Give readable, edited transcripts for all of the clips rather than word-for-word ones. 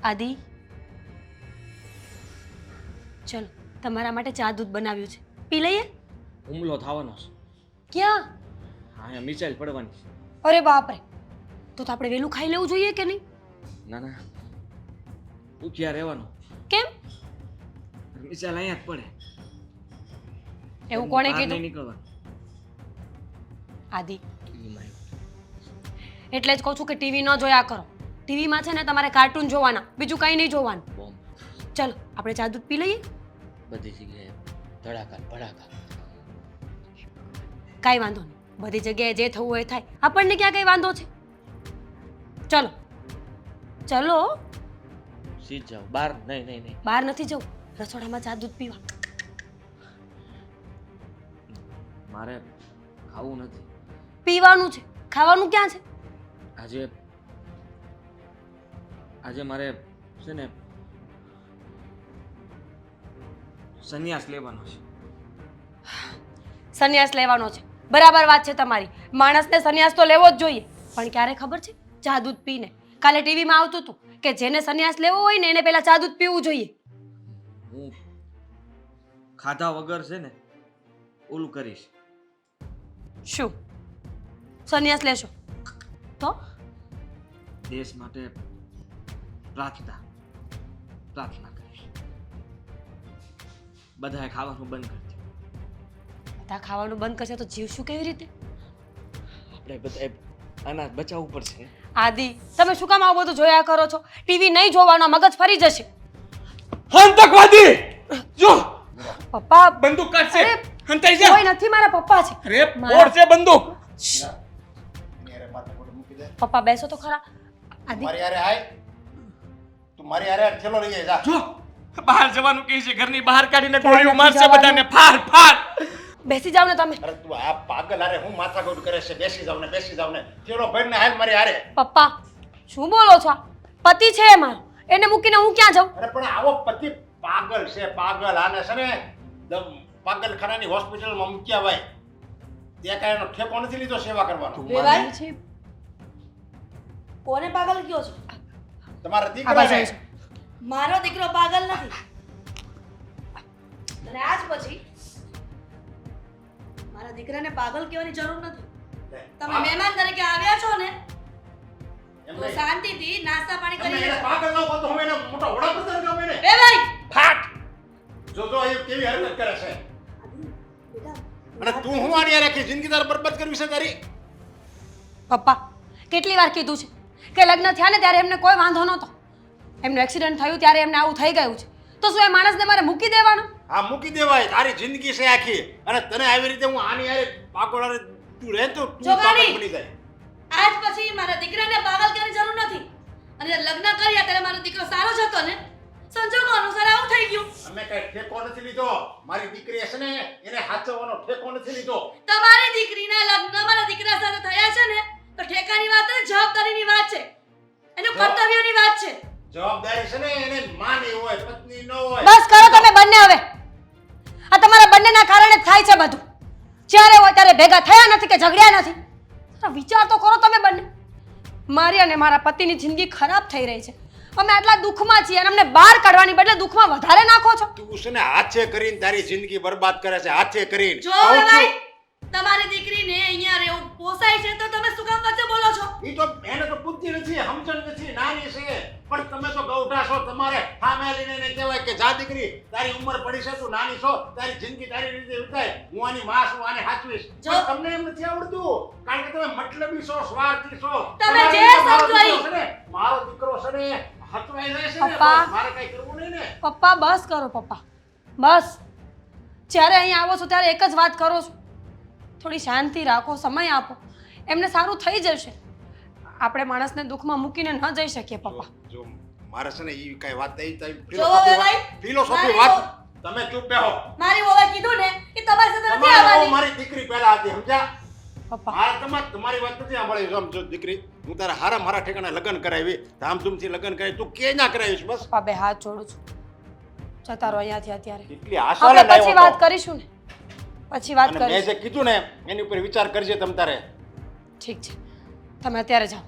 આદિ, ચલો તમારા માટે ચા દૂધ બનાવ્યું છે, પી લઈએ. હુમલો થવાનો છે. ક્યાં? હા, મિસાઈલ પડવાની છે. અરે બાપરે, તો આપણે વહેલું ખાઈ લેવું જોઈએ કે નહીં? ના ના, ભૂખ્યા રહેવાનું. કેમ? મિસાઈલ અહીંયા જ પડે. એવું કોણે બહાર નહીં કીધું? નીકળવાનું. આદિ, એટલે જ કહું છું કે ટીવી ન જોયા કરો. ટીવીમાં છે ને તમારે કાર્ટૂન જોવાના, બીજું કંઈ નહીં જોવાનું. બોમ્બ ચલો આપણે ચા દૂધ પી લઈએ. બધી જગ્યાએ ધડાકા ભડાકા. કાંઈ વાંધો નહીં, બધી જગ્યાએ જે થવું હોય એ થાય, આપણને ક્યાં કંઈ વાંધો છે? ચલો ચલો, સીધ જાઓ બહાર. નહીં નહીં નહીં, બહાર નથી જવું, રસોડામાં ચા દૂધ પીવા. મારે ખાવું નથી. પીવાનું છે, ખાવાનું ક્યાં છે? આજે મારે છે ને સંન્યાસ લેવાનો છે. સંન્યાસ લેવાનો છે, બરાબર વાત છે તમારી. માણસને સંન્યાસ તો લેવો જ જોઈએ, પણ ક્યારે ખબર છે? ચા દૂધ પીને. કાલે ટીવીમાં આવતું હતું કે જેને સંન્યાસ લેવો હોય ને એને પહેલા ચા દૂધ પીવું જોઈએ. હું ખાધા વગર છે ને ઓલું કરીશ. શું? સંન્યાસ લેશો તો? દેશ માટે પ્રાર્થના કરીશ. બધાએ ખાવાનું બંધ કરી દે. બધા ખાવાનું બંધ કરશે તો જીવશું કેવી રીતે? આપણે બધાએ અનાજ બચાવવું પડશે. આદિ, તમે શું કામ આવું બધું જોયા કરો છો? ટીવી નહીં જોવાનો, મગજ ફરી જશે. આતંકવાદી જો પપ્પા, બંદૂક કાઢશે. અરે, હંતાઈ જા. કોઈ નથી, મારા પપ્પા છે. અરે મારા- ફોડ છે બંદૂક. પપ્પા બેસો તો ખરા. આદિ, મારી હારે આય, તું મારી હારે થેલો લઈ જા. જો બહાર જવાનું કહે છે, ઘરની બહાર કાઢીને ક્યાંય ગોળીઓ નથી મારશે જવાનું. બધાને. ફાડ ફાડ. બેસી જાવ ને તમે. અરે તું આ પાગલ હારે હું માથાકૂટ કરે છે? બેસી જાવ ને થેલો ભરીને હાલ મારી હારે. પપ્પા, શું બોલો છો? પતિ છે એ મારો, એને મૂકીને હું ક્યાં જાઉં? અરે પણ આવો પતિ પાગલ છે, પાગલ. આને છે ને પાગલખાનાની હોસ્પિટલમાં મૂક્યા હોય ત્યાં કાંઈ એનો ઠેકો નથી લીધો સેવા કરવાનો. વેવાઈ છે. કોને પાગલ કયો છો? તમારા આ દીકરા બાજુ ને છે. મારો દીકરો પાગલ નથી. અને આજ પછી મારા દીકરાને પાગલ કહેવાની જરૂર નથી. તમે મહેમાન તરીકે આવ્યા છો ને, એમ તો નહીં. શાંતિથી નાસ્તા પાણી તમે કરી એને લેજો. પાગલ ન કહો તો હું એને મોટો વડાપ્રધાન કહું એને. એ ભાઈ, ફાટ. જો એ કેવી હરકત કરે છે. બેટા, અને તું હું આની હારે આખી જિંદગી તારે બરબાદ કરવી છે તારી? પપ્પા, કેટલી વાર કીધું છે કે લગ્ન થયા ને ત્યારે એમને કોઈ વાંધો નહોતો. એમનું એક્સિડન્ટ થયું ત્યારે એમને આવું થઈ ગયું છે, તો શું એ માણસને મારે મૂકી દેવાનો? આ મૂકી દેવાય, તારી જિંદગી છે આખી. અને તને આવી રીતે હું આની હારે પાગલ હારે તું રહે તો તું જો પાગલ ગાડી. બની જાય. આજ પછી મારા દીકરાને પાગલ કહેવાની જરૂર નથી. અને લગ્ન કર્યા ત્યારે મારો દીકરો સારો જ હતો ને, સંજોગો અનુસાર આવું થઈ ગયું. અમે કઈ ઠેકો નથી લીધો. મારી દીકરી છે ને એને હાચવવાનો ઠેકો નથી લીધો. તમારી દીકરીના લગ્ન મારા દીકરા સાથે થયા છે ને, તો ઠેકાની વાત નથી, જવાબદારીની વાત છે, એનું કર્તવ્યની વાત છે. જવાબદારી છે ને એને માની હોય, પત્ની ન હોય. બસ કરો તમે બંને હવે. આ તમારા બંનેના કારણે જ થાય છે બધું. જ્યારે હોય ત્યારે ભેગા થયા નથી કે ઝઘડ્યા નથી. જરા વિચાર તો કરો તમે બંને. મારી અને મારા પતિની જિંદગી ખરાબ થઈ રહી છે. અમે આટલા દુઃખમાં છીએ અને અમને બહાર કાઢવાની બદલે દુઃખમાં વધારે નાખો છો. તું છે ને હાથે કરીને તારી જિંદગી બરબાદ કરે છે, હાથે કરીને. જો કહું છું. ભાઈ, તમારી દીકરીને અહીંયા રહેવું પોસાય છે તો તમે શું કામ વચ્ચે બોલો છો? ઈ તો એને તો બુદ્ધિ નથી, સમજણ નથી, નાની છે. પણ તમે તો ગૌઠા છો. તમારે સામે આવીને એને કહેવાય કે જા દીકરી, તારી ઉંમર પડી છે, તું નાની છો, તારી જિંદગી તારી રીતે વિતાય, હું આની માં છું, આને સાચવીશ. જો- પણ તમને એમ નથી આવડતું, કારણ કે તમે મતલબી છો, સ્વાર્થી છો. તમે તમારી જે રીતે મારો સમજો ઈ. દીકરો છે ને, મારો દીકરો છે ને હચવાઈ જાય છે ને, પપ્પા. બસ મારે કઈ કરવું નહીં ને. પપ્પા બસ કરો પપ્પા, બસ. જ્યારે અહીંયા આવો છો ત્યારે એક જ વાત કરો છો. થોડી શાંતિ રાખો, સમય આપો, એમને સારું થઈ જશે. આપણે માણસને દુઃખમાં મૂકીને ન જઈ શકીએ પપ્પા. જો મારે છે ને ઈ કઈ વાત થઈ જો ફિલોસોફી ભાઈ, ફિલોસોફી મારી વાત. બહુ- તમે ચૂપ બેહો. મારી વોવે કીધું ને કે તમારી સાથે નથી તમારી આવવાની. મારી દીકરી પહેલા હતી, સમજ્યા? પપ્પા તમારી વાત નથી સાંભળી. સમજો દીકરી, હું તારા હારા મારા ઠેકાણે લગ્ન કરાવી, ધામધૂમથી લગ્ન કરાવી, તું કે ના કરાવીશ? બસ પપ્પા બે હાથ જોડું છું, જતા રહો અહીંયાથી અત્યારે. એટલી આશાને આપણે પછી લાવ્યો વાત હતો. કરીશું ને, પછી વાત અને મેં કરીશું. જે કીધું ને એની ઉપર વિચાર કરજે તમ તારે. ઠીક છે, તમે અત્યારે જાઓ.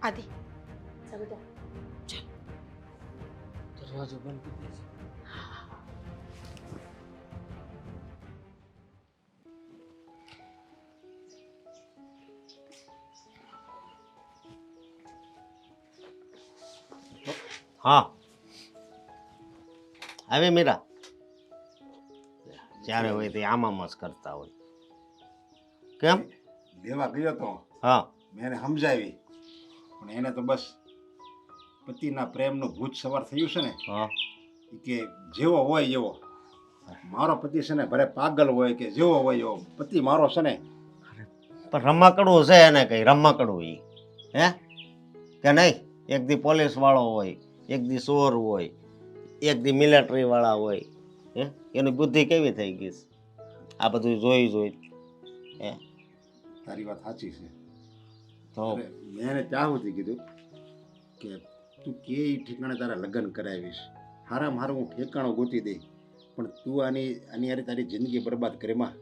આદિ જા બેટા. દરવાજો બંધ કરી દેજે. હા હવે મીરા જ્યારે હોય તે આમામ જ કરતા હોય કેમ લેવા ગયો તો હા મેં એને સમજાવી પણ એને તો બસ પતિના પ્રેમનું ભૂત સવાર થયું છે ને હા ઈ કે જેવો હોય એવો મારો પતિ છે ને ભલે પાગલ હોય કે જેવો હોય એવો પતિ મારો છે ને પણ રમકડું છે એને કઈ રમકડું ઈ હે કે નહીં એક દી પોલીસ વાળો હોય એક દી ચોર હોય એક દી મિલિટરી વાળા હોય હે એની બુદ્ધિ કેવી થઈ ગઈ છે? આ બધું જોઈ હે તારી વાત સાચી છે તો અરે, મેં એને ત્યાં સુધી કીધું કે તું કે ઈ ઠેકાણે તારા લગ્ન કરાવીશ હારામાં હારું હું ઠેકાણું ગોતી દઈ પણ તું આની હારે તારી જિંદગી બરબાદ કરે માં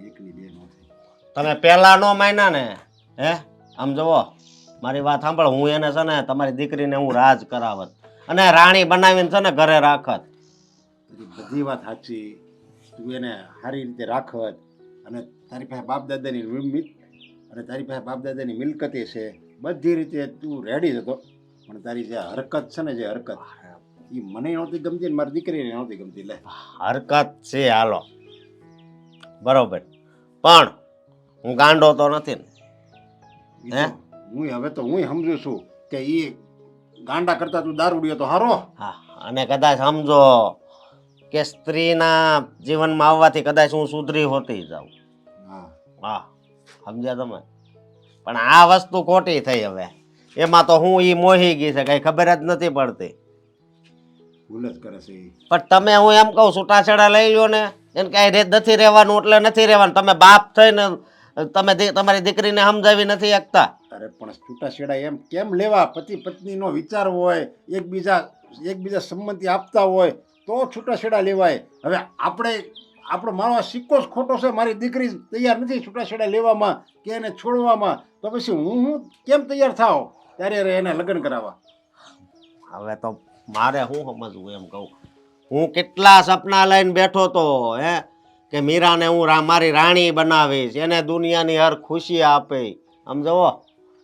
એકની બે નો થઈ તમે પહેલા નો માન્યા ને હે આમ જુઓ મારી વાત સાંભળ હું એને છે ને તમારી દીકરીને હું રાજ કરાવત અને રાણી બનાવીને છે ને ઘરે રાખત તારી બધી વાત સાચી તું એને સારી રીતે રાખત અને તારી પાસે બાપ દાદાની અને તારી પાસે બાપ દાદાની મિલકતે છે બધી રીતે તું રેડી જ હતો પણ તારી જે હરકત છે ને જે હરકત એ મને નહોતી ગમતી ને મારી દીકરીને નહોતી ગમતી લે હરકત છે હાલો બરોબર પણ હું ગાંડો તો નથી ને ઈ તો હું હવે તો હું સમજુ છું કે એ ગાંડા કરતા તું દારૂડિયો તો હારો હા અને કદાચ સમજો કે સ્ત્રીના જીવનમાં આવવાથી કદાચ હું સુધરી હોતી જાઉં હા હા સમજ્યા તમે પણ આ વસ્તુ ખોટી થઈ હવે એમાં તો હું ઈ મોહી ગઈ છે કઈ ખબર જ નથી પડતી ભૂલ જ કરે છે ઈ. પણ તમે હું એમ કહું છૂટાછેડા લઈ લ્યો ને એને કઈ નથી રહેવાનું એટલે નથી રહેવાનું તમે બાપ થઈને તમે તમારી દીકરીને સમજાવી નથી શકતા અરે પણ છૂટાછેડા એમ કેમ લેવા પતિ પત્નીનો વિચાર હોય એકબીજા સંમતિ આપતા હોય તો છૂટાછેડા લેવાય હવે આપણો મારો આ સિક્કો જ ખોટો છે મારી દીકરી તૈયાર નથી છૂટાછેડા લેવામાં કે એને છોડવામાં તો પછી હું કેમ તૈયાર થાવ ત્યારે એને લગ્ન કરાવવા હવે તો મારે શું સમજવું એમ કહું હું કેટલા સપના લઈને બેઠો તો હે કે મીરાને હું મારી રાણી બનાવીશ એને દુનિયાની હર ખુશી આપે સમજો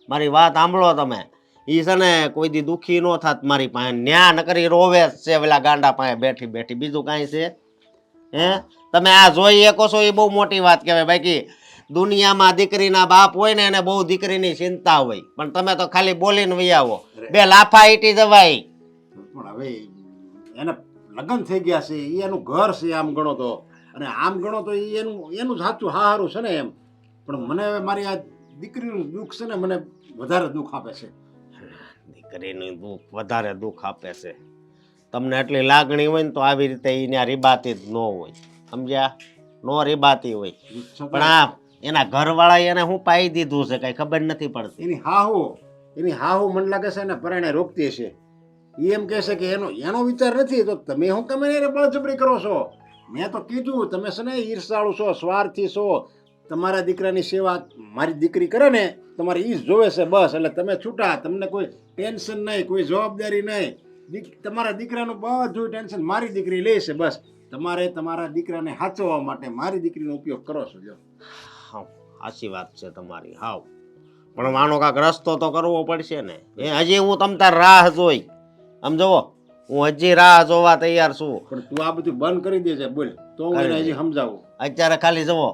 મારી વાત સાંભળો તમે ઈ છે ને કોઈ દી દુઃખી ન થાત મારી પાસે ન્યા ન કરી રોવે જ છે પેલા ગાંડા પાસે બેઠી બેઠી બીજું કાંઈ છે હે તમે આ જોઈ શકો છો એ બહુ મોટી વાત કહેવાય બાકી દુનિયામાં દીકરીના બાપ હોય ને એને બહુ દીકરીની ચિંતા હોય પણ તમે તો ખાલી બોલીને વહી આવો બે લાફા ઈટી જવાય પણ હવે એને લગ્ન થઈ ગયા છે એ એનું ઘર છે આમ ગણો તો અને આમ ગણો તો એનું સાચું હારું છે ને એમ પણ મને હવે મારી આ દીકરીનું દુઃખ છે ને મને વધારે દુઃખ આપે છે દીકરીનું દુઃખ વધારે દુઃખ આપે છે તમને એટલી લાગણી હોય ને તો આવી રીતે એને રીબાતી જ ન હોય સમજ્યા નો રીબાતી હોય પણ આ એના ઘરવાળાએ એને હું પાઈ દીધું છે કઈ ખબર નથી પડતી એની હાહુ મને લાગે છે ને પરાણે રોકતી છે એ એમ કહે છે કે એનો વિચાર નથી તો તમે હું તમે એને બળજબરી કરો છો મેં તો કીધું તમે છે ને ઈર્ષાળુ છો સ્વાર્થી છો તમારા દીકરાની સેવા મારી દીકરી કરે ને તમારે ઈ જ જોવે છે બસ એટલે તમે છૂટા તમને કોઈ ટેન્શન નહીં કોઈ જવાબદારી નહીં તમારા દીકરાનું બધું ટેન્શન મારી દીકરી લે છે બસ તમારે તમારા દીકરાને સાચવવા માટે મારી દીકરીનો ઉપયોગ કરો છો જો હા સાચી વાત છે તમારી હાવ પણ માનો કાંક રસ્તો તો કરવો પડશે ને એ હજી હું તમ તાર રાહ જોઈ આમ જુઓ હું હજી રાહ જોવા તૈયાર છું પણ તું આ બધું બંધ કરી દેજે બોલ તો હું એને હજી સમજાવું અત્યારે ખાલી જુઓ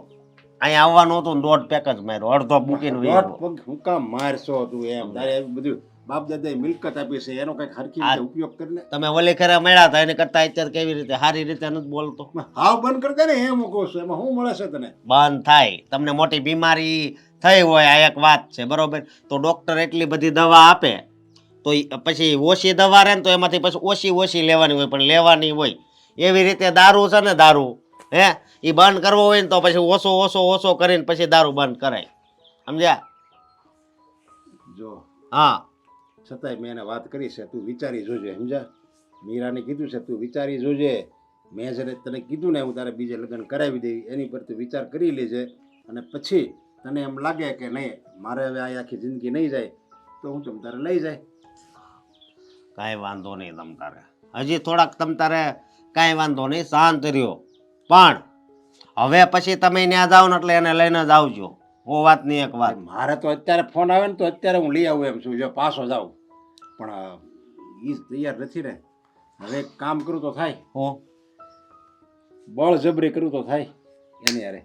અહીંયા આવવાનું હતું ને દોઢ પેક જ માર્યો અડધો મૂકીને વહી દોઢ આવ્યો. પગ હું કામ મારશો તું એમ તારે બધું બાપ દાદાએ મિલકત આપી છે એનો કઈક હરખી રીતે ઉપયોગ કરીને તમે ઓલી ખરે મળ્યા હતા એને કરતા અત્યારે કેવી રીતે સારી રીતે નથી બોલતો હાવ બંધ કરી દે ને એમ હું કહું છું એમાં શું મળે છે તને બંધ થાય તમને મોટી બીમારી થઈ હોય આ એક વાત છે બરોબર તો ડોક્ટર એટલી બધી દવા આપે તો પછી ઓછી દવા રહે ને તો એમાંથી પછી ઓછી લેવાની હોય પણ લેવાની હોય એવી રીતે દારૂ છે ને દારૂ હે એ બંધ કરવો હોય ને તો પછી ઓછો કરીને પછી દારૂ બંધ કરાય સમજ્યા જો હા છતાંય મેં એને વાત કરી છે તું વિચારી જોજે સમજા મીરાને કીધું છે તું વિચારી જોજે મેં જ્યારે તને કીધું ને હું તારે બીજે લગ્ન કરાવી દઈ એની પર તું વિચાર કરી લેજે અને પછી તને એમ લાગે કે નહીં મારે હવે આ આખી જિંદગી નહીં જાય તો હું તમ તારે લઈ જાય. કાંઈ વાંધો નહીં તમ તારે, હજી થોડાક તમ તારે કાંઈ વાંધો નહીં, શાંત રહ્યો. પણ હવે પછી તમે ત્યાં જાઓ ને એટલે એને લઈને જ આવજો. ઓ વાતની એક વાત, મારે તો અત્યારે ફોન આવે ને તો અત્યારે હું લઈ આવું એમ છું, જો પાછો જાઉં. પણ ઈ તૈયાર નથી ને. હવે એક કામ કરું તો થાય, હું બળજબરી કરું તો થાય એની યારે.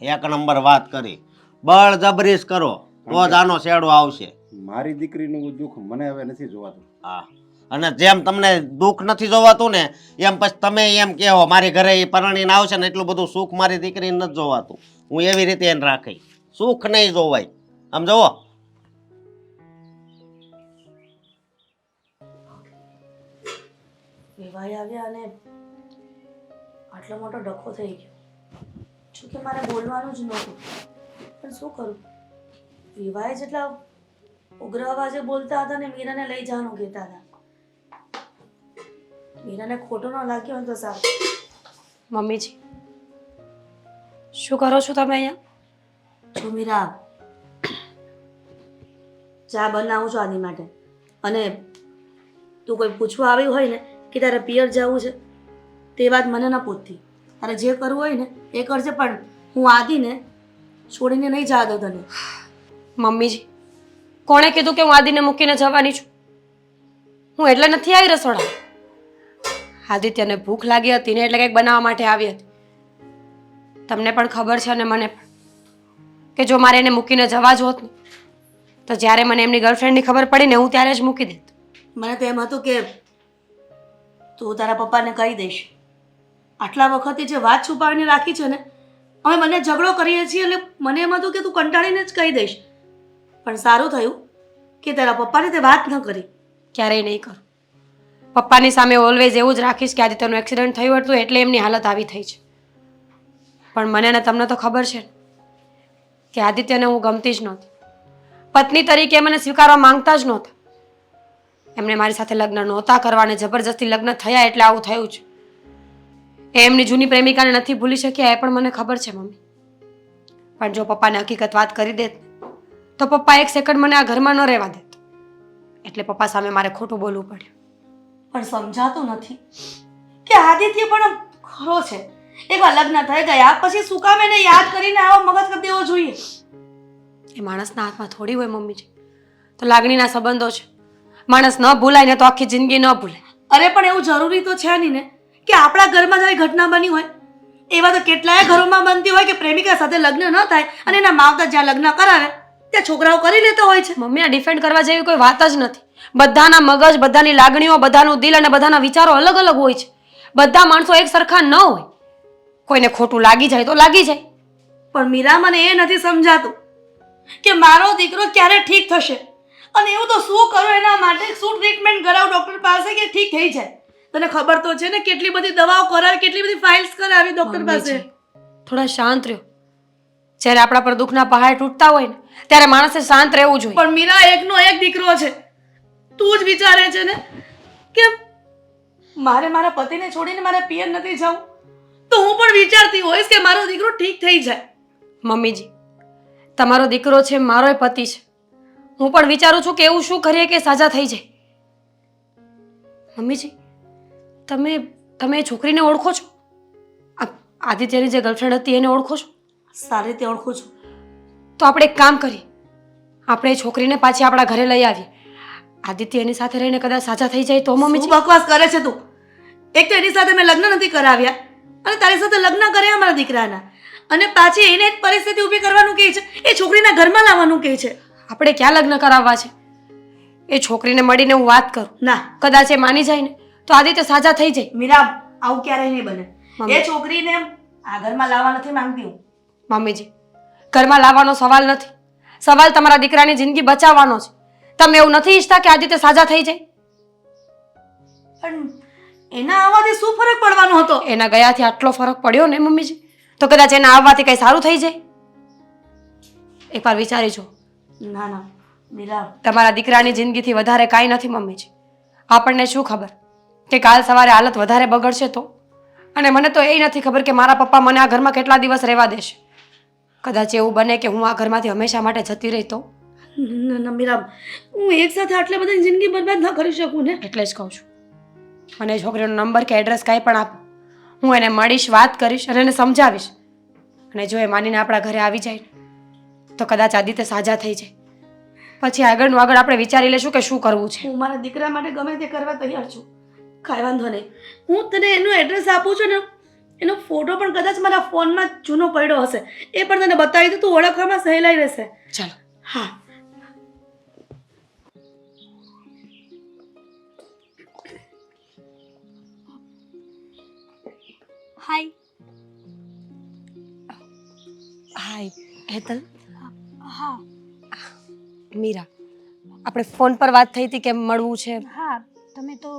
એક નંબર વાત કરી, બળજબરીશ કરો તો જ આનો શેડો આવશે. મારી દીકરીનું દુઃખ મને હવે નથી જોવાતું. હા, અને જેમ તમને દુઃખ નથી જોવાતું ને એમ પછી તમે એમ કહો મારી ઘરે એ પરણીને આવશે ને એટલું બધું સુખ મારી દીકરીને નથી જોવાતું. હું એવી રીતે એને રાખી, સુખ નહીં જોવાય. આમ જોવો, વિવાહ આવ્યા અને આટલો મોટો ડખો થઈ ગયો. જો કે મારે બોલવાનું જ નહોતું, પણ શું કરું? વિવાહે જેટલા ઉગ્ર અવાજે બોલતા હતા ને મીરાને લઈ જવાનું કહેતા હતા. મીરાને ખોટો ન લાગ્યો હોય તો સારું. મમ્મીજી, શું કરો છો તમે અહીંયા? જો મીરા, ચા બનાવું છું આની માટે, અને તું કોઈ પૂછવા આવ્યું હોય ને કે તારે પિયર જવું છે તે વાત મને ન પૂછતી. તારે જે કરવું હોય ને એ કરજે, પણ હું આદિને છોડીને નહીં જવા દઉં તને. મમ્મીજી, કોણે કીધું કે હું આદિને મૂકીને જવાની છું? હું એટલે નથી આવી રસોડા. આદિત્યને ભૂખ લાગી હતી ને એટલે કંઈક બનાવવા માટે આવી હતી. તમને પણ ખબર છે અને મને પણ કે જો મારે એને મૂકીને જવા જ હોત ને તો જ્યારે મને એમની ગર્લફ્રેન્ડની ખબર પડી ને હું ત્યારે જ મૂકી દેત. મને તો એમ હતું કે તું તારા પપ્પાને કહી દઈશ. આટલા વખતે જે વાત છુપાવીને રાખી છે ને, અમે મને ઝઘડો કરીએ છીએ એટલે મને એમ હતું કે તું કંટાળીને જ કહી દઈશ. પણ સારું થયું કે તારા પપ્પાને તે વાત ન કરી. ક્યારેય નહીં કરું. પપ્પાની સામે ઓલવેઝ એવું જ રાખીશ કે આદિત્યનું એક્સિડન્ટ થયું હતું એટલે એમની હાલત આવી થઈ છે. પણ મને ને તમને તો ખબર છે કે આદિત્યને હું ગમતી જ નહોતી. પત્ની તરીકે મને સ્વીકારવા માંગતા જ નહોતા. એમને મારી સાથે લગ્ન નહોતા કરવા અને જબરજસ્તી લગ્ન થયા એટલે આવું થયું છે. એ એમની જૂની પ્રેમિકાને નથી ભૂલી શક્યા એ પણ મને ખબર છે મમ્મી. પણ જો પપ્પાને હકીકત વાત કરી દેત તો પપ્પા એક સેકન્ડ મને આ ઘરમાં ન રહેવા દેત. એટલે પપ્પા સામે મારે ખોટું બોલવું પડ્યું. પણ સમજાતું નથી કે આદિત્ય પણ ખરો છે. એકવાર લગ્ન થઈ ગયા પછી શું કામ એને યાદ કરીને આવો મગજ કરી દેવો જોઈએ? એ માણસના હાથમાં થોડી હોય મમ્મીજી. તો લાગણીના સંબંધો છે. માણસ ન ભૂલાય ને તો આખી જિંદગી ન ભૂલાય. અરે પણ એવું જરૂરી તો છે નહીં ને કે આપણા ઘરમાં જ આવી ઘટના બની હોય. એવા તો કેટલાય ઘરોમાં બનતી હોય કે પ્રેમિકા સાથે લગ્ન ન થાય અને એના માવતર જ્યાં લગ્ન કરાવે ત્યાં છોકરાઓ કરી લેતા હોય છે. મમ્મી, આ ડિફેન્ડ કરવા જેવી કોઈ વાત જ નથી. બધાના મગજ, બધાની લાગણીઓ, બધાનું દિલ અને બધાના વિચારો અલગ અલગ હોય છે. બધા માણસો એક સરખા ન હોય. કોઈને ખોટું લાગી જાય તો લાગી જાય. પણ મીરા, મને એ નથી સમજાતું કે મારો દીકરો ક્યારે ઠીક થશે, અને એવું તો શું કરું એના માટે? શું ટ્રીટમેન્ટ કરાવું ડોક્ટર પાસે કે ઠીક થઈ જાય? તને ખબર તો છે ને કેટલી બધી દવાઓ કરાવી, કેટલી બધી ફાઇલ્સ કરાવી ડોક્ટર પાસે. થોડા શાંત રહ્યો. જ્યારે આપણા પર દુઃખના પહાડ તૂટતા હોય ને ત્યારે માણસે શાંત રહેવું જોઈએ. પણ મીરા, એકનો એક દીકરો છે. તું જ વિચારે છે ને કે મારે મારા પતિને છોડીને મારે પિયર નથી જવું, તો હું પણ વિચારતી હોઈશ કે મારો દીકરો ઠીક થઈ જાય. મમ્મીજી, તમારો દીકરો છે, મારોય પતિ છે. હું પણ વિચારું છું કે એવું શું કરીએ કે સાજા થઈ જાય. મમ્મીજી, તમે એ છોકરીને ઓળખો છો? આદિત્યની જે ગર્લફ્રેન્ડ હતી એને ઓળખો છો? સારી રીતે ઓળખું છું. તો આપણે એક કામ કરીએ, આપણે એ છોકરીને પાછી આપણા ઘરે લઈ આવીએ. આદિત્ય એની સાથે રહીને કદાચ સાજા થઈ જાય તો. મમ્મીજી, શું બકવાસ કરે છે તું? એક તો એની સાથે મેં લગ્ન નથી કરાવ્યા અને તારી સાથે લગ્ન કર્યા મારા દીકરાના, અને પાછી એને જ પરિસ્થિતિ ઊભી કરવાનું કહે છે, એ છોકરીના ઘરમાં લાવવાનું કહે છે. આપણે ક્યાં લગ્ન કરાવવા છે? એ છોકરીને મળીને હું વાત કરું. ના, કદાચ એ માની જાય ને તો આદિત્ય સાજા થઈ જાય. મીરા, આવું ક્યારેય નહીં બને. મમ્મી. એ છોકરીને આ ઘરમાં લાવવા નથી માંગતી હું. મમ્મીજી, ઘરમાં લાવવાનો સવાલ નથી. સવાલ તમારા દીકરાની જિંદગી બચાવવાનો છે. તમે એવું નથી ઈચ્છતા કે આદિત્ય સાજા થઈ જાય? પણ એના આવવાથી શું ફરક પડવાનો હતો? એના ગયાથી આટલો ફરક પડ્યો ને મમ્મીજી, તો કદાચ એના આવવાથી કઈ સારું થઈ જાય. એકવાર વિચારી જો. ના ના મીરા, તમારા દીકરાની જિંદગીથી વધારે કાંઈ નથી મમ્મીજી. આપણને શું ખબર કે કાલ સવારે હાલત વધારે બગડશે તો? અને મને તો એ નથી ખબર કે મારા પપ્પા મને આ ઘરમાં કેટલા દિવસ રહેવા દેશે. કદાચ એવું બને કે હું આ ઘરમાંથી હંમેશા માટે જતી રહી તો? ના મીરા, હું એક સાથે આટલા બધાની જિંદગી બરબાદ ન કરી શકું ને. એટલે જ કહું છું, મને એ છોકરીનો નંબર કે એડ્રેસ કાંઈ પણ આપો, હું એને મળીશ, વાત કરીશ અને એને સમજાવીશ. અને જો એ માનીને આપણા ઘરે આવી જાય તો કદાચ આદિત્ય સાજા થઈ જાય. પછી આગળનું આગળ આપણે વિચારી લેશું કે શું કરવું છે. હું મારા દીકરા માટે ગમે તે કરવા તૈયાર છું, કાંઈ વાંધો નહીં. હું તને એનું એડ્રેસ આપું છું ને, એનો ફોટો પણ કદાચ મારા ફોનમાં જૂનો પડ્યો હશે, એ પણ તને બતાવી દઉં, તું ઓળખવામાં સહેલાઈ રહેશે. ચાલો. હા. હાય. હાય હેતલ. હા મીરા, આપણે ફોન પર વાત થઈ હતી કે મળવું છે. હા, તમે તો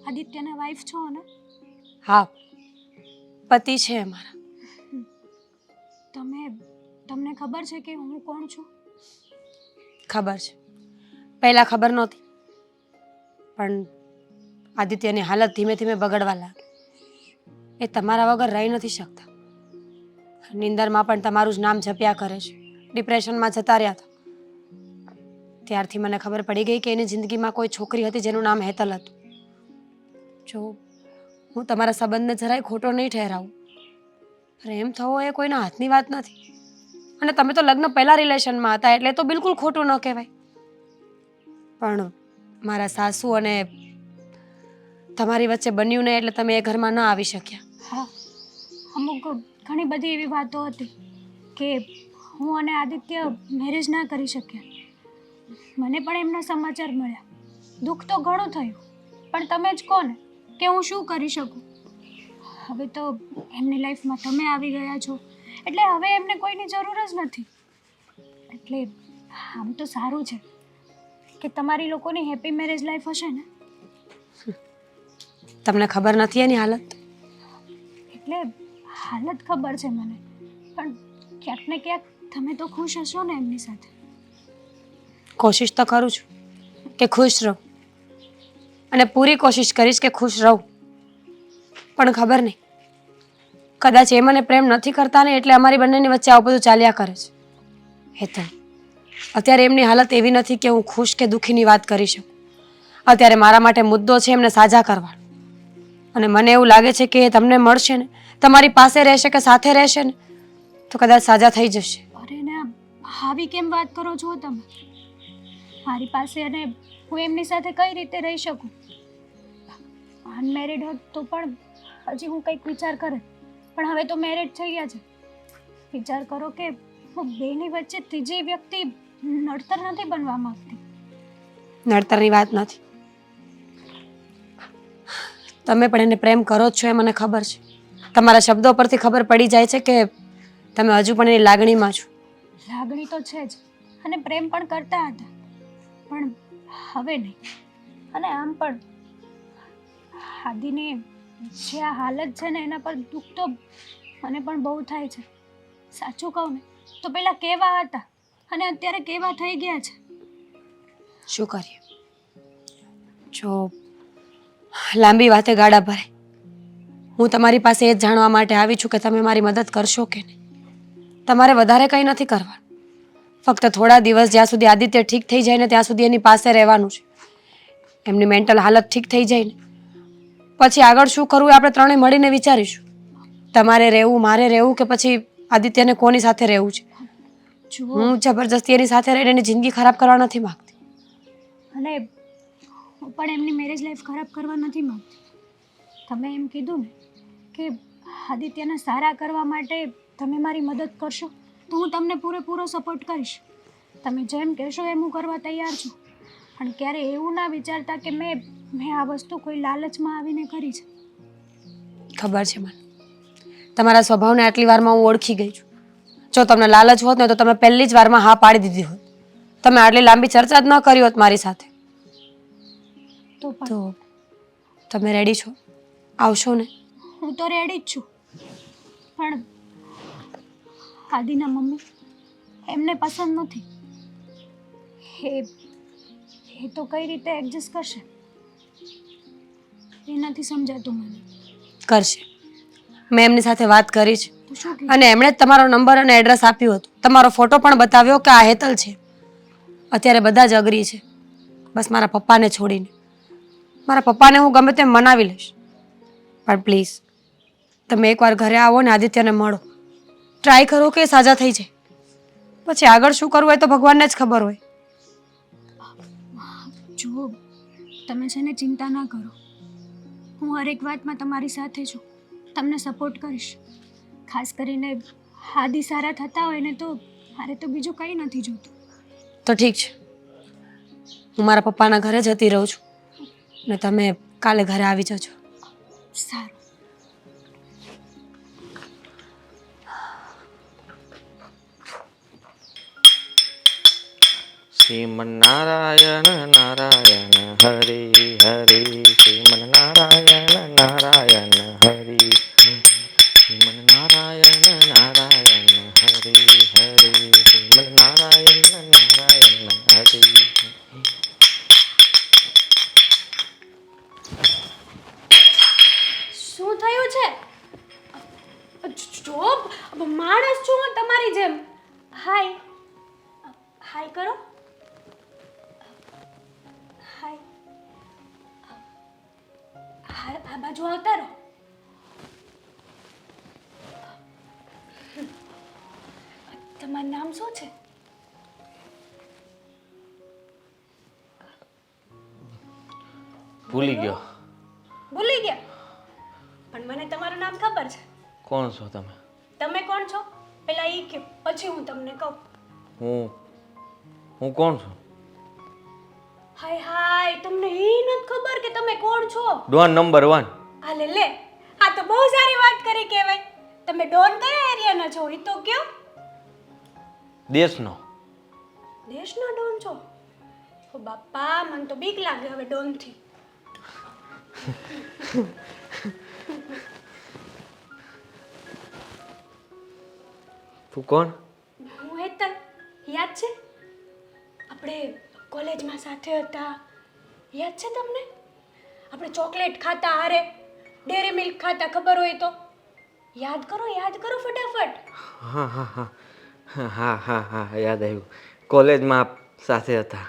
આદિત્યના વાઈફ છો ને? હા, પતિ છે મારા. તમને ખબર છે કે હું કોણ છું? ખબર છે, પહેલા ખબર નહોતી, પણ આદિત્યની હાલત ધીમે ધીમે બગડવા લાગી. એ તમારા વગર રહી નથી શકતા. નિંદરમાં પણ તમારું જ નામ જપ્યા કરે છે. ડિપ્રેશનમાં જતા રહ્યા હતા. ત્યારથી મને ખબર પડી ગઈ કે એની જિંદગીમાં કોઈ છોકરી હતી જેનું નામ હેતલ હતું. જો હું તમારા સંબંધને જરાય ખોટો નહીં ઠહેરાવું, પ્રેમ થવો એ કોઈના હાથની વાત નથી. અને તમે તો લગ્ન પહેલા રિલેશનમાં હતા એટલે તો બિલકુલ ખોટું ન કહેવાય. પણ મારા સાસુ અને તમારી વચ્ચે બન્યું ને એટલે તમે એ ઘરમાં ન આવી શક્યા. હા, અમુક ઘણી બધી એવી વાતો હતી કે હું અને આદિત્ય મેરેજ ના કરી શક્યા. મને પણ એમના સમાચાર મળ્યા, દુઃખ તો ઘણું થયું, પણ તમે જ કહો ને કે હું શું કરી શકું. હવે તો એમની લાઈફમાં તમે આવી ગયા છો એટલે હવે એમને કોઈની જરૂર જ નથી. એટલે આમ તો સારું છે કે તમારી લોકોની હેપી મેરેજ લાઈફ હશે ને. તમને ખબર નથી એની હાલત? એટલે હાલત ખબર છે મને, પણ ક્યાંક ને ક્યાંક તમે તો ખુશ હશો ને એમની સાથે? કોશિશ તો કરું છું કે ખુશ રહું, અને પૂરી કોશિશ કરીશ કે ખુશ રહું. પણ ખબર નહીં, કદાચ એ મને પ્રેમ નથી કરતા ને એટલે અમારી બંનેની વચ્ચે આવું બધું ચાલ્યા કરે છે. હેતલ, અત્યારે એમની હાલત એવી નથી કે હું ખુશ કે દુઃખીની વાત કરી શકું. અત્યારે મારા માટે મુદ્દો છે એમને સાજા કરવાનો. અને મને એવું લાગે છે કે એ તમને મળશે ને, તમારી પાસે રહેશે કે સાથે રહેશે ને, તો કદાચ સાજા થઈ જશે. અરે ના, આવી કેમ વાત કરો છો તમે? મારી પાસે અને હું એમની સાથે કઈ રીતે રહી શકું? અનમેરિડ હોત તો પણ હજી હું કંઈક વિચાર કરે, પણ હવે તો મેરેજ થઈ ગયા છે. વિચાર કરો કે હું બેની વચ્ચે ત્રીજી વ્યક્તિ નડતર નથી બનવા માંગતી. નડતરની વાત નથી. તમે પણ એને પ્રેમ કરો જ છો એ મને ખબર છે. તમારા શબ્દો પરથી ખબર પડી જાય છે કે તમે હજુ પણ એની લાગણીમાં છો. લાગણી તો છે જ, અને પ્રેમ પણ કરતા હતા, પણ હવે નહીં. અને આમ પણ આદિની જે આ હાલત છે ને એના પર દુઃખ તો મને પણ બહુ થાય છે. સાચું કહું ને તો પહેલાં કેવા હતા અને અત્યારે કેવા થઈ ગયા છે. શું કરીએ? જો લાંબી વાતે ગાડા ભરે. હું તમારી પાસે એ જ જાણવા માટે આવી છું કે તમે મારી મદદ કરશો કે નહીં. તમારે વધારે કંઈ નથી કરવાનું, ફક્ત થોડા દિવસ જ્યાં સુધી આદિત્ય ઠીક થઈ જાય ને ત્યાં સુધી એની પાસે રહેવાનું છે. એમની મેન્ટલ હાલત ઠીક થઈ જાય ને પછી આગળ શું કરવું એ આપણે ત્રણેય મળીને વિચારીશું. તમારે રહેવું, મારે રહેવું કે પછી આદિત્યને કોની સાથે રહેવું છે. જુઓ, હું જબરજસ્તી એની સાથે રહીને એની જિંદગી ખરાબ કરવા નથી માંગતી. અને હું પણ એમની મેરેજ લાઈફ ખરાબ કરવા નથી માંગતી. તમે એમ કીધું ને કે આદિત્યને સારા કરવા માટે તમે મારી મદદ કરશો તો હું તમને પૂરેપૂરો સપોર્ટ કરીશ. તમે જેમ કહેશો એમ હું કરવા તૈયાર છું. પણ ક્યારે એવું ના વિચારતા કે મેં આ વસ્તુ કોઈ લાલચમાં આવીને કરી છે. ખબર છે મને, તમારા સ્વભાવને આટલી વારમાં હું ઓળખી ગઈ છું. જો તમને લાલચ હોત ને તો તમે પહેલી જ વારમાં હા પાડી દીધી હોત. તમે આટલી લાંબી ચર્ચા જ ન કરી હોત મારી સાથે. તો પણ તો તમે રેડી છો? આવશો ને? હું તો રેડી જ છું, પણ આદિના મમ્મી એમને પસંદ નથી. એ તો કઈ રીતે એડજસ્ટ કરશે એ નથી સમજાતું મને. કરશે. મેં એમની સાથે વાત કરી છે તો શું કીધું? અને એમણે જ તમારો નંબર અને એડ્રેસ આપ્યું હતું. તમારો ફોટો પણ બતાવ્યો કે આ હેતલ છે. અત્યારે બધા જ અઘરી છે, બસ મારા પપ્પાને છોડીને. મારા પપ્પાને હું ગમે તેમ મનાવી લઈશ, પણ પ્લીઝ તમે એકવાર ઘરે આવો ને આદિત્યને મળો. ટ્રાય કરો કે એ સાજા થઈ જાય. પછી આગળ શું કરવું હોય તો ભગવાનને જ ખબર હોય. જુઓ, તમે છે ને ચિંતા ના કરો. હું હરેક વાતમાં તમારી સાથે છું, તમને સપોર્ટ કરીશ. ખાસ કરીને હાદી સારા થતા હોય ને તો મારે તો બીજું કંઈ નથી જોતું. તો ઠીક છે, હું મારા પપ્પાના ઘરે જતી રહું છું ને તમે કાલે ઘરે આવી જજો. સારું. શ્રીમન્નારાયણ નારાયણ હરિ હરિ શ્રીમન્નારાયણ નારાયણ હરિ શ્રીમન્નારાયણ નારાયણ હરિ હરિ શ્રીમન્નારાયણ નારાયણ હરિ. શું થયું છે? જો માણસ છું હું તમારી જેમ. હાય હાય કરો. હાય. આ બાજુ આવતા રહો. તમારું નામ શું છે? ભૂલી ગયો. ભૂલી ગયા? પણ મને તમારું નામ ખબર છે. કોણ છો તમે? તમે કોણ છો પેલા ઈ કે પછી હું તમને કહું. હું કોણ છું? હાય હાય, તમને ઈ નથી ખબર કે તમે કોણ છો? Don number 1. આ લે, આ તો બહુ સારી વાત કરી કહેવાય. તમે ડોન કયા એરિયાના છો ઈ તો કયો? દેશનો. દેશનો ડોન છો? ઓ બાપા, મને તો બીક લાગે હવે ડોનથી. તું કોણ? હું હેતલ. યાદ છે? આપણે કોલેજમાં સાથે હતા. યાદ છે તમને? આપણે ચોકલેટ ખાતા હારે, ડેરી મિલ્ક ખાતા, ખબર હોય તો. યાદ કરો ફટાફટ. હા હા હા હા હા હા યાદ આવ્યું. કોલેજમાં સાથે હતા.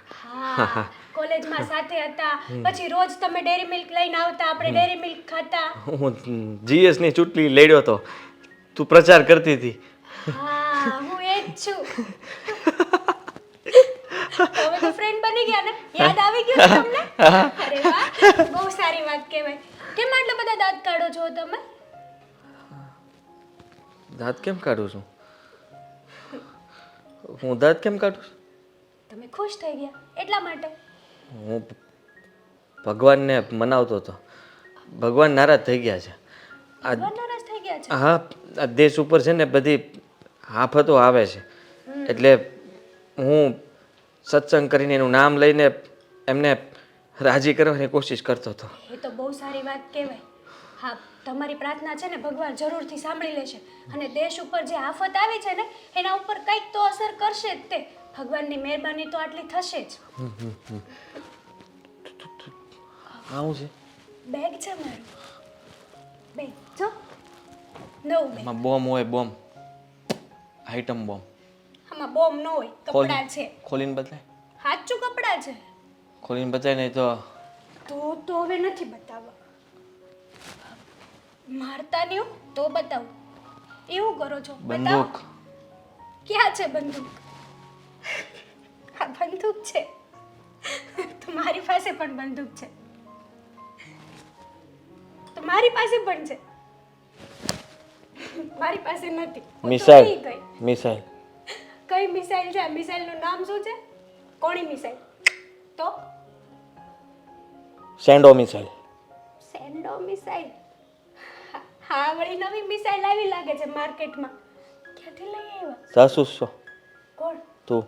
હા, કોલેજમાં સાથે હતા. પછી રોજ તમે ડેરી મિલ્ક લઈને આવતા, આપણે ડેરી મિલ્ક ખાતા. હું GS ની ચૂંટણી લડ્યો તો, તું પ્રચાર કરતી હતી. હા, હું એ જ છું. હવે તો ફ્રેન્ડ બની ગયા ને? યાદ આવી ગયું ને તમને? અરે વાહ, બહુ સારી વાત કહેવાય. કેમ આટલા બધા દાંત કાઢો છો તમે? દાંત કેમ કાઢું છું? હું દાંત કેમ કાઢું છું? તમે ખુશ થઈ ગયા એટલા માટે. હું ભગવાનને મનાવતો હતો. ભગવાન નારાજ થઈ ગયા છે. ભગવાન નારાજ થઈ ગયા છે? હા, આ દેશ ઉપર છે ને બધી આફતો આવે છે, એટલે હું સત્સંગ કરીને એનું નામ લઈને એમને રાજી કરવાની કોશિશ કરતો હતો. એ તો બહુ સારી વાત કહેવાય. હા, તમારી પ્રાર્થના છે ને ભગવાન જરૂરથી સાંભળી લેશે. અને દેશ ઉપર જે આફત આવી છે ને એના ઉપર કંઈક તો અસર કરશે જ તે. ભગવાનની મહેરબાની તો આટલી થશે જ. આવું છે? બેગ છે મારું. બેગ જો, નવું બેગ. એમાં બોમ્બ હોય, બોમ્બ, આઈટમ બોમ્બ. આમાં બોમ્બ ન હોય, કપડાં છે. ખોલીને બતાય. સાચું કપડાં છે. ખોલીને બતાય નહીં તો હવે નથી બતાવવા. મારતા નહીં હો, તો બતાવું. એવું કરો છો? બંદૂક. ક્યાં છે બંદૂક? આ બંદૂક છે. તમારી પાસે પણ બંદૂક છે. તમારી પાસે પણ છે. મારી પાસે નથી. મિસાઇલ. કઈ મિસાઇલ. કઈ મિસાઇલ છે? આ મિસાઇલનું નામ શું છે? કોની મિસાઇલ? તો સેન્ડો મિસાઇલ. સેન્ડો મિસાઇલ. હા, વળી નવી મિસાઇલ આવી લાગે છે માર્કેટમાં. ક્યાંથી લઈ આવ્યા? જાસૂસ છો કોણ? તું.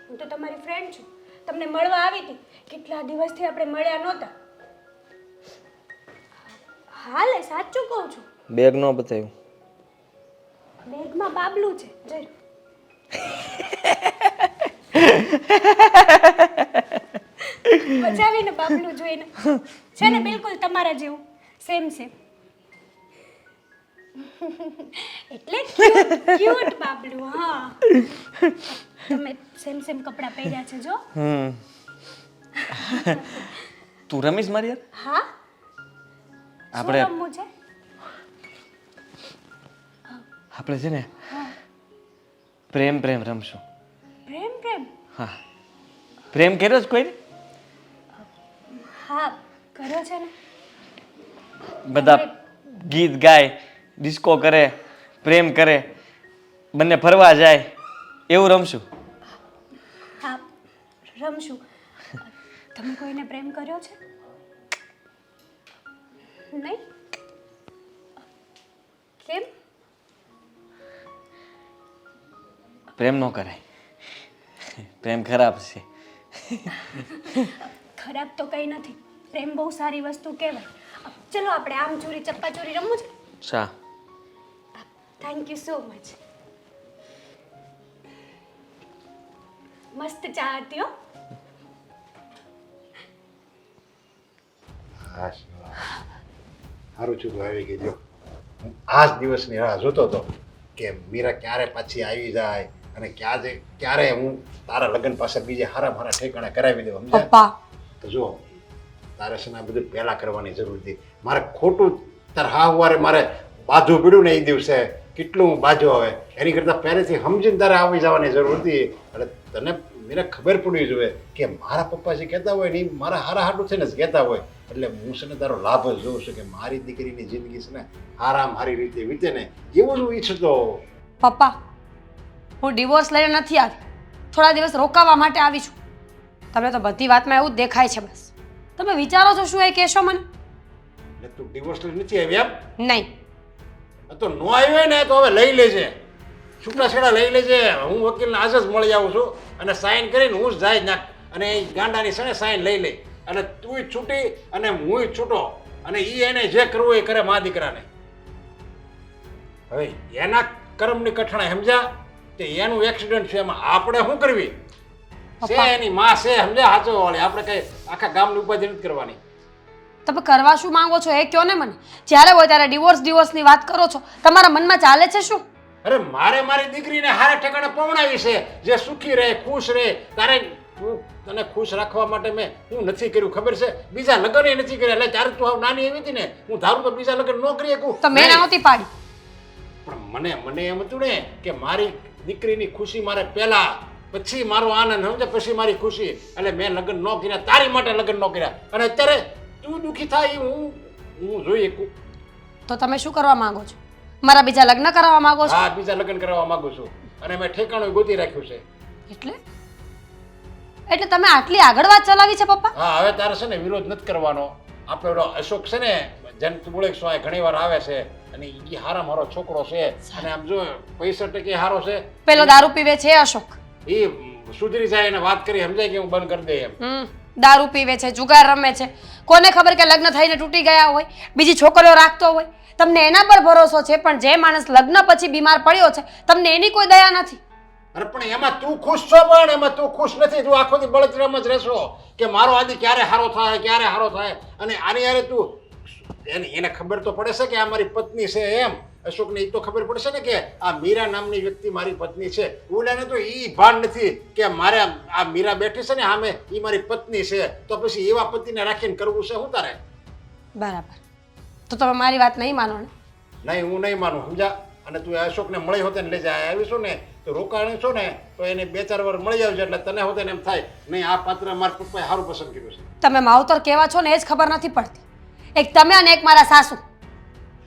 હું તો તમારી ફ્રેન્ડ છું. તમને મળવા આવી હતી. કેટલા દિવસથી આપણે મળ્યા નહોતા. હાલે, સાચું કહું છું. બેગ નો બતાવ્યું. બેગમાં બાબલું છે. જોઈ. મજા આવી ને બાબલું જોઈને? છે ને બિલકુલ તમારા જેવું. Same same. એટલે ક્યુટ બાબલું. હા, તમે સેમ સેમ કપડાં પહેર્યા છે જો. તું રમીશ મારી યાર? હા. આપણે શું રમવું છે? આપણે છે ને પ્રેમ પ્રેમ રમશું. પ્રેમ પ્રેમ. હા, પ્રેમ કર્યો જ કોઈને? હા કર્યો છે ને. બધા ગીત ગાય, ડિસ્કો કરે, પ્રેમ કરે, બંને ફરવા જાય, એવું રમશું. હા રમશું. તમે કોઈને પ્રેમ કર્યો છે? નહીં? કેમ? પ્રેમ ન કરાય, પ્રેમ ખરાબ છે. ખરાબ તો કંઈ નથી. પ્રેમ બહુ સારી વસ્તુ કહેવાય. ચલો આપણે આમ ચોરી ચપ્પા ચોરી રમવું છે. શા? Thank you so much. મસ્ત ચા હતી હો. સારું છું તું આવી ગઈ. જો હું આ જ દિવસની રાહ જોતો હતો કે મીરા ક્યારે પાછી આવી જાય અને ક્યારે હું તારા લગ્ન પાસે બીજે હારા મારા ઠેકાણે કરાવી દઉં. સમજ્યા? પપ્પા તો જો તારે છે ને આ બધું પહેલા કરવાની જરૂર હતી. મારે ખોટું તાર હાવારે મારે બાજુ પીડ્યું ને એ દિવસે કેટલું હું બાજો હવે એની કરતાં પહેલેથી સમજીને તારે આવી જવાની જરૂર હતી. એટલે તને મને ખબર પડવી જોઈએ કે મારા પપ્પા જે કહેતા હોય ને એ મારા હારા હાટું થઈને જ કહેતા હોય. એટલે હું છે ને તારો લાભ જ જોઉં છું કે મારી દીકરીની જિંદગી છે ને આરામ મારી રીતે વીતે ને એવું જ હું ઈચ્છતો. પપ્પા, હું ડિવોર્સ લઈને નથી આવી, થોડા દિવસ રોકાવા માટે આવી છું. તમને તો બધી વાતમાં એવું જ દેખાય છે. બસ તમે વિચારો છો શું એ કહેશો મને? એટલે તું ડિવોર્સ લઈ નથી આવી એમ? નહીં. તો નો આવ્યો ને તો હવે લઈ લેજે, છૂટાછેડા લઈ લેજે. હું વકીલને આજ જ મળી આવું છું અને સાઈન કરીને હું જ જાય નાખ અને એ ગાંડાની છે ને સાઈન લઈ લે અને તુંય છૂટી અને હુંય છૂટો અને એ એને જે કરવું એ કરે મા દીકરાને. હવે એના કર્મની કઠણાઈ સમજ્યા તે એનું એક્સિડન્ટ છે એમાં આપણે શું કરવી છે? એની માં છે સમજ્યા? સાચો વાળી આપણે કઈ આખા ગામની ઉપાધિ નથી કરવાની. તમે કરવા શું માંગો છો એ કહો ને મને. જ્યારે હોય ત્યારે ડિવોર્સની વાત કરો છો. તમારા મનમાં ચાલે છે શું? અરે મારે મારી દીકરીને હારે ઠેકાણે પવણાવી છે જે સુખી રહે ખુશ રહે. તારે તને ખુશ રાખવા માટે મેં હું નથી કર્યું ખબર છે? બીજા લગ્ન નથી કર્યા. એટલે ત્યારે તું હાવ નાની એવી હતી ને હું ધારું તો બીજા લગ્ન ન કરી શકું. તો મેં નહોતી પાડી. પણ મને એમ હતું ને કે મારી દીકરીની ખુશી મારે પહેલા, પછી મારો આનંદ સમજે, પછી મારી ખુશી. એટલે મેં લગ્ન ન કર્યા, તારી માટે લગ્ન ન કર્યા. અને અત્યારે તું દુઃખી થાય એ હું જોઈ શકું. તો તમે શું કરવા માંગો છો? મારા બીજા લગ્ન કરાવવા માંગો છો? હા, બીજા લગ્ન કરવા માંગુ છું અને મેં ઠેકાણું ગોતી રાખ્યું છે. એટલે તમે આટલી આગળ વાત ચલાવી છે પપ્પા? હા, હવે તારે છે ને વિરોધ નથી કરવાનો. આપણે ઓલો અશોક છે ને જન તુબળેક સ્વાય ઘણી વાર આવે છે અને એ હારા મારો છોકરો છે અને આમ જો 65% હારો છે. પેલો દારૂ પીવે છે અશોક. એ સુધરી જાય એને વાત કરી સમજાય કે હું બંધ કરી દે એમ. દારૂ પીવે છે, જુગાર રમે છે. કોને ખબર કે લગ્ન થઈને તૂટી ગયા હોય, બીજી છોકરીઓ રાખતો હોય. તમને એના પર ભરોસો છે, પણ જે માણસ લગ્ન પછી બીમાર પડ્યો છે તમને એની કોઈ દયા નથી. અરે પણ એમાં તું ખુશ છો? પણ એમાં તું ખુશ નથી. તું આખો દી બળતરામ જ રહેશો કે મારો આદિ ક્યારે હારો થાય, ક્યારે હારો થાય. અને આની યારે તું એને ખબર તો પડે છે કે આ મારી પત્ની છે એમ. અશોકને એ તો ખબર પડશે ને કે આ મીરા નામની વ્યક્તિ મારી પત્ની છે. ઓલાને તો એ ભાન નથી કે મારે આ મીરા બેઠી છે ને સામે એ મારી પત્ની છે. તો પછી એવા પતિને રાખીને કરવું છે શું તારે? બરાબર. તો તમે મારી વાત નહીં માનો ને? નહીં, હું નહીં માનું સમજા. અને તું અશોકને મળી હોતે ને લઈ જાય આવીશું ને તો રોકાણ છો ને તો એને 2-4 વાર મળી આવશે એટલે તને હોતે ને એમ થાય નહીં આ પાત્ર મારા પપ્પાએ સારું પસંદ કર્યું છે. તમે માવતર કેવા છો ને એ જ ખબર નથી પડતી. એક તમે અને એક મારા સાસુ.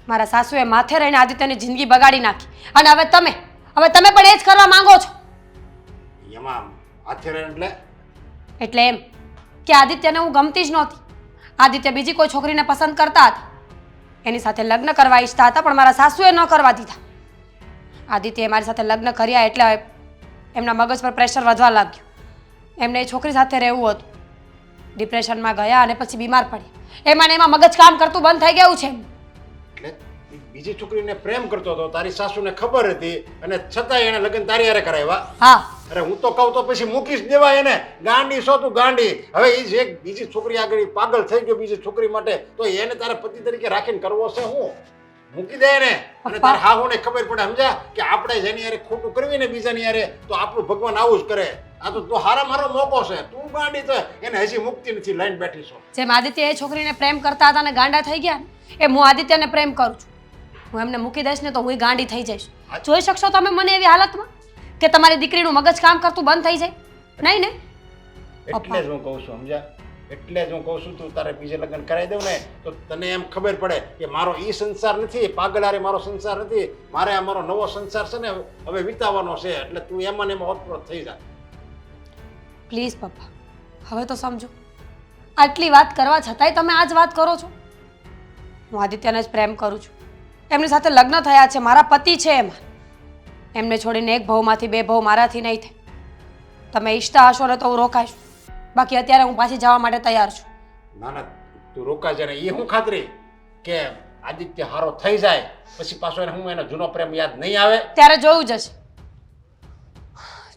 મારા સાસુએ માથે રહીને આદિત્યની જિંદગી બગાડી નાખી અને હવે તમે પણ એ જ કરવા માંગો છો. એમાં હાથે રહે એટલે એમ કે આદિત્યને હું ગમતી જ નહોતી. આદિત્ય બીજી કોઈ છોકરીને પસંદ કરતા હતા, એની સાથે લગ્ન કરવા ઈચ્છતા હતા, પણ મારા સાસુએ ન કરવા દીધા. આદિત્યએ મારી સાથે લગ્ન કર્યા એટલે એમના મગજ પર પ્રેશર વધવા લાગ્યું. એમને એ છોકરી સાથે રહેવું હતું. ડિપ્રેશનમાં ગયા અને પછી બીમાર પડ્યા. એમાં ને એમાં મગજ કામ કરતું બંધ થઈ ગયું છે. એટલે બીજી છોકરીને પ્રેમ કરતો હતો, તારી સાસુને ખબર હતી અને છતાંય એને લગ્ન તારી હારે કરાવ્યા. હા, અરે હું તો કહું તો પછી મૂકી જ દેવાય એને. ગાંડી છો તું, ગાંડી. હવે એ જે બીજી છોકરી આગળ પાગલ થઈ ગયો બીજી છોકરી માટે, તો એને તારા પતિ તરીકે રાખીને કરવો છે હું? મૂકી દે ને અને તાર હાહુને ખબર પડે સમજ્યા કે આપણે જેની યારે ખોટું કરવી ને બીજાની યારે તો આપણું ભગવાન આવું જ કરે. આ તો તું હારા મારો મોકો છે, તું ગાંડી છે એને હજી મુક્તિ નથી લઈને બેઠી છો. જેમ આદિત્ય એ છોકરીને પ્રેમ કરતા હતા અને ગાંડા થઈ ગયા ને, એમ હું આદિત્યને પ્રેમ કરું છું. હું એમને મૂકી દઈશ ને તો હું ગાંડી થઈ જઈશ. જોઈ શકશો તમે મને એવી હાલતમાં કે તમારી દીકરીનું મગજ કામ કરતું બંધ થઈ જાય? નહીં ને. એટલે જ હું કહું છું સમજ્યા, એટલે જ હું કહું છું તું તારે બીજે લગ્ન કરાવી દઉં ને તો તને એમ ખબર પડે કે મારો ઈ સંસાર નથી, પાગલારે મારો સંસાર નથી, મારે આ મારો નવો સંસાર છે ને હવે વિતાવવાનો છે. એટલે તું એમાં ને એમાં ઓતપ્રોત થઈ જા. પ્લીઝ પપ્પા, હવે તો સમજો. આટલી વાત કરવા છતાંય તમે આ જ વાત કરો છો. હું આદિત્યને જ પ્રેમ કરું છું, એમની સાથે લગ્ન થયા છે, મારા પતિ છે એમાં. એમને છોડીને એક ભાવમાંથી બે ભાવ મારાથી નહીં થાય. તમે ઈચ્છતા હશો ને તો હું રોકાઈશ, બાકી અત્યારે હું પાછી જવા માટે તૈયાર છું. ના ના તું રોકા છે ને એ હું ખાતરી કે આદિત્ય હારો થઈ જાય પછી પાછો એને હું એનો જૂનો પ્રેમ યાદ નહીં આવે? ત્યારે જોયું જશે.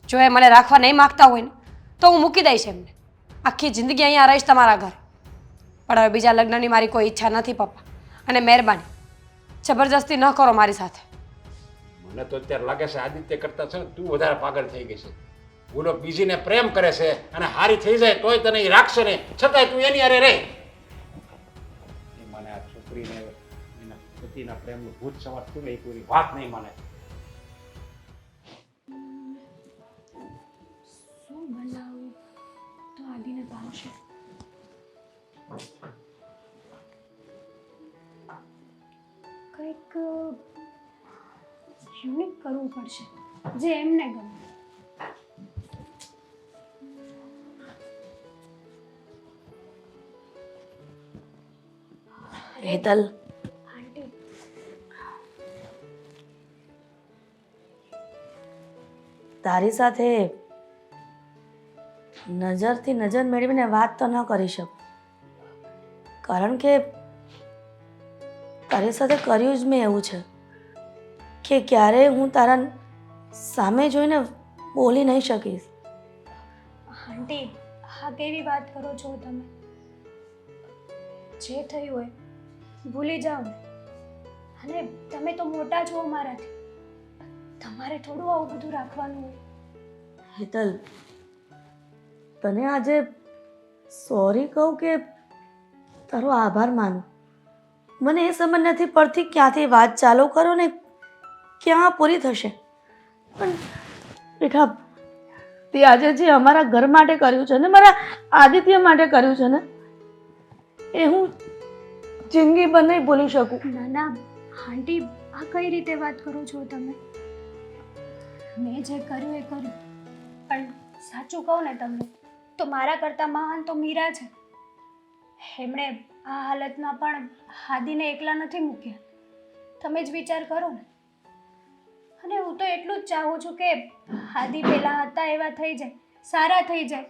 જો એ મને રાખવા નહીં માગતા હોય ને તો હું મૂકી દઈશ એમને. આખી જિંદગી અહીંયા રહીશ તમારા ઘર. પણ હવે બીજા લગ્નની મારી કોઈ ઈચ્છા નથી પપ્પા, અને મહેરબાની જબરજસ્તી ન કરો મારી સાથે. મને તો અત્યારે લાગે છે આદિત્ય કરતા છે ને તું વધારે પાગલ થઈ ગઈ છે. બોલો બીજીને પ્રેમ કરે છે અને હારી થઈ જાય તોય તને એ રાખશે નહીં, છતાંય તું એની હારે રહે. મને આ છોકરીને એના પતિના પ્રેમનું ભૂત સવાર થયું એ કોઈ વાત નહીં માને. શું બનાવું તો આદિને ભાવશે? કંઈક યુનિક કરવું પડશે જે એમને ગમે. હેતલ, આંટી, તારી સાથે નજરથી નજર મેળવીને વાત તો ન કરી શકું, કારણ કે તારી સાથે કર્યું જ મેં એવું છે કે ક્યારેય હું તારા સામે જોઈને બોલી નહીં શકીશ. આંટી, હા કેવી વાત કરો છો તમે? જે થયું હોય ભૂલી જાઓ ને. અને તમે તો મોટા છો મારાથી, તમારે થોડું આવું બધું રાખવાનું હોય. હેતલ, તને આજે સોરી કહું કે તારો આભાર માનું, મને એ સમજ નથી પડતી ક્યાંથી વાત ચાલુ કરો ને ક્યાં પૂરી થશે. પણ બેટા, તે આજે જે અમારા ઘર માટે કર્યું છે ને, મારા આદિત્ય માટે કર્યું છે ને, એ હું જિંદગી પર નહીં ભૂલી શકું. ના ના આંટી, આ કઈ રીતે વાત કરો છો તમે? મેં જે કર્યું એ કર્યું, પણ સાચું કહું ને તમને તો મારા કરતાં મહાન તો મીરા છે. એમણે આ હાલતમાં પણ હાદીને એકલા નથી મૂક્યા. તમે જ વિચાર કરો ને. અને હું તો એટલું જ ચાહું છું કે હાદી પહેલાં હતા એવા થઈ જાય, સારા થઈ જાય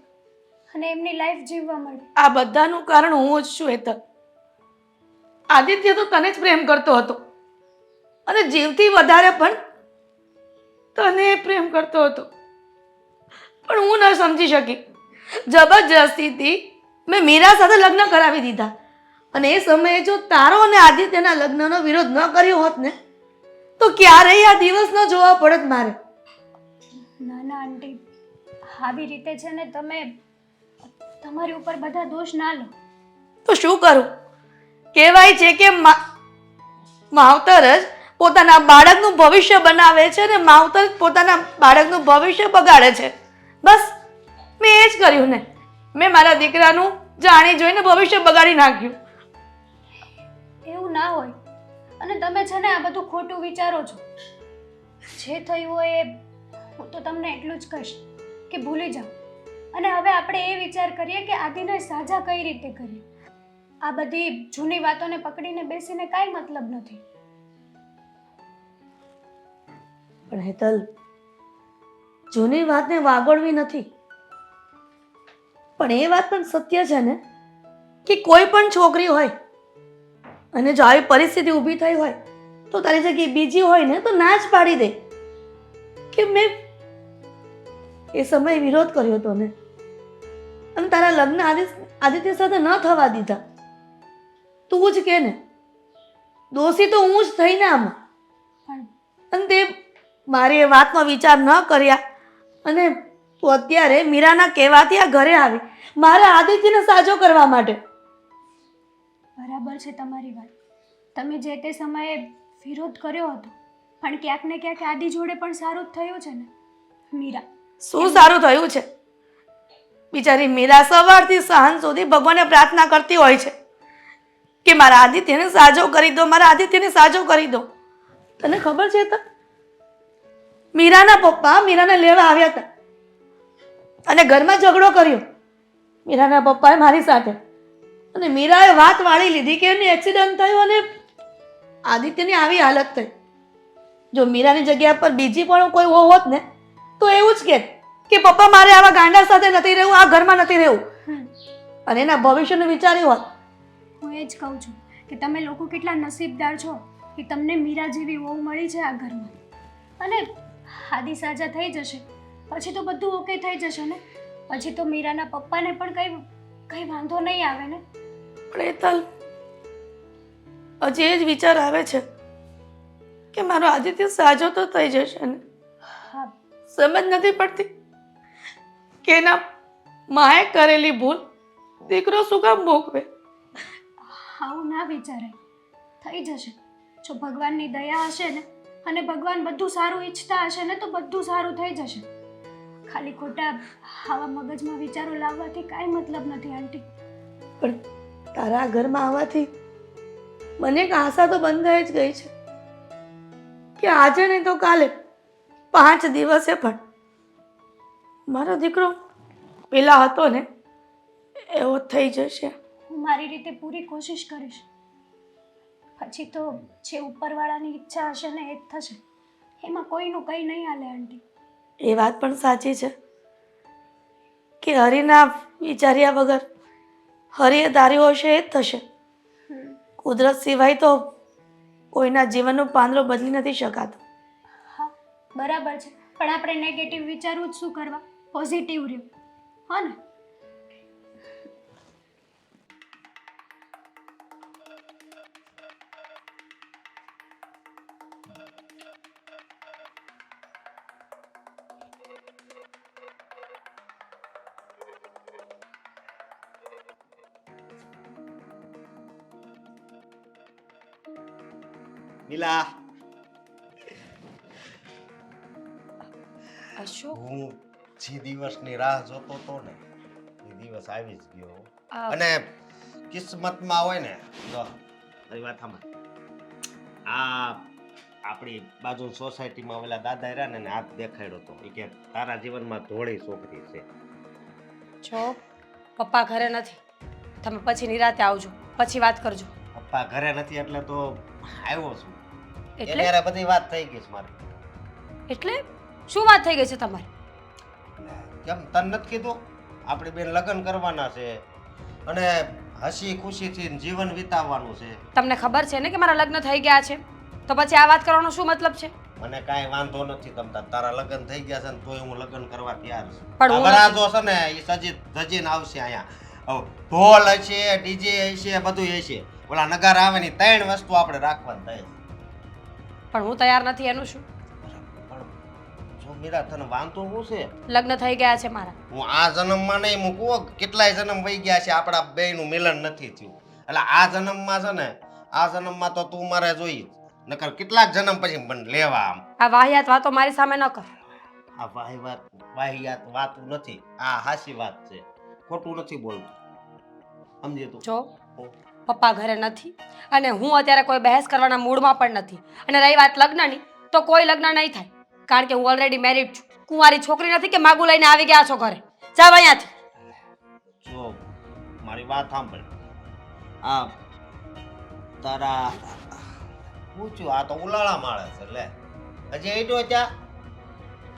અને એમની લાઈફ જીવવા મળે. આ બધાનું કારણ હું જ છું હેતલ. આદિત્ય તો તને જ પ્રેમ કરતો હતો અને જીવથી વધારે પણ તને પ્રેમ કરતો હતો, પણ હું ન સમજી શકી. જબરજસ્તીથી મેં મીરા સાથે લગ્ન કરાવી દીધા, અને એ સમયે જો તારો અને આદિત્યના લગ્નનો વિરોધ ન કર્યો હોત ને તો ક્યારેય આ દિવસ ન જોવા પડત મારે. ના ના આંટી, આવી રીતે છે ને તમે તમારી ઉપર બધા દોષ ના લો. તો શું કરું? કહેવાય છે કે માવતર જ પોતાના બાળકનું ભવિષ્ય બનાવે છે અને માવતર જ પોતાના બાળકનું ભવિષ્ય બગાડે છે. બસ મેં એ જ કર્યું ને. મેં મારા દીકરાનું જાણી જોઈને ભવિષ્ય બગાડી નાખ્યું. એવું ના હોય. અને તમે છે ને આ બધું ખોટું વિચારો છો. જે થયું હોય એ હું તો તમને એટલું જ કહીશ કે ભૂલી જાઓ. અને હવે આપણે એ વિચાર કરીએ કે આદિને સાજા કઈ રીતે કરીએ. આ બધી જૂની વાતોને પકડીને બેસીને કાંઈ મતલબ નથી. પણ હેતલ, જૂની વાતને વાગોળવી નથી, પણ એ વાત પણ સત્ય છે ને કે કોઈ પણ છોકરી હોય અને જો આવી પરિસ્થિતિ ઊભી થઈ હોય તો તારી જગ્યાએ બીજી હોય ને તો ના જ પાડી દે કે મેં એ સમયે વિરોધ કર્યો હતો ને, અને તારા લગ્ન આદિત્ય સાથે ન થવા દીધા. તું જ કે ને, દોષી તો હું જ થઈ ને આમાં. પણ અને તે મારી એ વાતનો વિચાર ન કર્યા અને તું અત્યારે મીરાના કહેવાથી આ ઘરે આવી મારા આદિત્યને સાજો કરવા માટે. બરાબર છે તમારી વાત. તમે જે તે સમયે વિરોધ કર્યો હતો, પણ ક્યાંક ને ક્યાંક આદિ જોડે પણ સારું જ થયું છે ને. મીરા, શું સારું થયું છે? બિચારી મીરા સવારથી સાંજ સુધી ભગવાનને પ્રાર્થના કરતી હોય છે કે મારા આદિત્યને સાજો કરી દો, મારા આદિત્યને સાજો કરી દો. તને ખબર છે તો મીરાના પપ્પા મીરાને લેવા આવ્યા હતા અને ઘરમાં ઝઘડો કર્યો મીરાના પપ્પાએ મારી સાથે. અને મીરાએ વાત વાળી લીધી કે એનું એક્સિડન્ટ થયું અને આદિત્યની આવી હાલત થઈ. જો મીરાની જગ્યા પર બીજી પણ કોઈ હોત ને તો એવું જ કે પપ્પા મારે આવા ગાંડા સાથે નથી રહેવું, આ ઘરમાં નથી રહેવું, અને એના ભવિષ્યનું વિચાર્યું હોત. હું એ જ કહું છું કે તમે લોકો કેટલા નસીબદાર છો કે તમને મીરા જેવી વહુ મળી છે આ ઘરમાં. અને આદિ સાજા થઈ જશે પછી તો બધું ઓકે થઈ જશે ને. પછી તો મીરાના પપ્પાને પણ કંઈ વાંધો નહીં આવે ને. પણ હેતલ, હજી એ જ વિચાર આવે છે કે મારો આદિત્ય સાજો તો થઈ જશે ને. હા, સમજ નથી પડતી કે એના માએ કરેલી ભૂલ દીકરો શું કામ ભોગવે. આવું ના વિચારાય, થઈ જશે. જો ભગવાનની દયા હશે ને અને ભગવાન બધું સારું ઈચ્છતા હશે ને તો બધું સારું થઈ જશે. ખાલી ખોટા આવા મગજમાં વિચારો લાવવાથી કાંઈ મતલબ નથી આંટી. પણ તારા ઘરમાં આવવાથી મને એક આશા તો બંધાઈ જ ગઈ છે કે આજે નહીં તો કાલે 5 દિવસે પણ મારો દીકરો પેલા હતો ને એવો થઈ જશે. હું મારી રીતે પૂરી કોશિશ કરીશ. પછી તો જે ઉપરવાળાની ઈચ્છા હશે ને એ જ થશે. એમાં કોઈનું કંઈ નહીં હાલે આંટી. એ વાત પણ સાચી છે કે હરિના વિચાર્યા વગર હરિએ ધાર્યું હશે એ જ થશે. કુદરત સિવાય તો કોઈના જીવનનું પાંદડું બદલી નથી શકાતું. હા, બરાબર છે. પણ આપણે નેગેટિવ વિચારવું જ શું કરવા? પોઝિટિવ રહ્યું, હા ને? નીલા, અશોક, હું જે દિવસની રાહ જોતો હતો ને એ દિવસ આવી જ ગયો. અને કિસ્મતમાં હોય ને જો મારી વાત સાંભળ. આ આપણી બાજુ સોસાયટીમાં ઓલા દાદા રહ્યા ને એને હાથ દેખાડ્યો હતો. એ કે તારા જીવનમાં ધોળી છોકરી છે. જો પપ્પા ઘરે નથી, તમે પછી નિરાતે આવજો, પછી વાત કરજો. પપ્પા ઘરે નથી એટલે તો આવ્યો છું. એટલે એટલે બધી વાત થઈ ગઈ છે મારી. એટલે શું વાત થઈ ગઈ છે તમારી? કેમ તને નથી કીધું આપણે બેન લગ્ન કરવાના છે અને હસી ખુશીથી જીવન વિતાવવાનું છે. તમને ખબર છે ને કે મારા લગ્ન થઈ ગયા છે, તો પછી આ વાત કરવાનો શું મતલબ છે? મને કાંઈ વાંધો નથી તમતા. તારા લગ્ન થઈ ગયા છે ને તોય હું લગ્ન કરવા તૈયાર છું. પણ હું વરાજો છે ને એ સજીને આવશે અહીંયા. હવે ઢોલ હશે, ડીજે હશે, બધું હશે. ઓલા નગાર આવે ને 3 વસ્તુ આપણે રાખવાની થાય. પણ હું તૈયાર નથી એનું શું? પણ જો મીરા તને વાંધો શું છે? લગ્ન થઈ ગયા છે મારા. હું આ જન્મમાં નહીં મૂકું, કેટલાય જન્મ વહી ગયા છે આપણા બેયનું મિલન નથી થયું. એટલે આ જન્મમાં છે ને આ જન્મમાં તો તું મારે જોઈ નકર કેટલાક જન્મ પછી મને લેવા આમ. આ વાહિયાત વાતો મારી સામે ન કર. આ વાહિયાત વાતું નથી, આ હાસી વાત છે. ખોટું નથી બોલતું, સમજી તું? જો પપ્પા ઘરે નથી અને હું અત્યારે કોઈ બહેસ કરવાના મૂડમાં પણ નથી. અને રહી વાત લગ્નની, તો કોઈ લગ્ન નહીં થાય, કારણ કે હું ઓલરેડી મેરિડ છું. કુંવારી છોકરી નથી કે માગું લઈને આવી ગયા છો ઘરે. જાવ અહીંયાથી. જો મારી વાત સાંભળ. આ તારા પૂછ્યું આ તો ઉલાળા માળે છે. લે હજી એડો ત્યાં.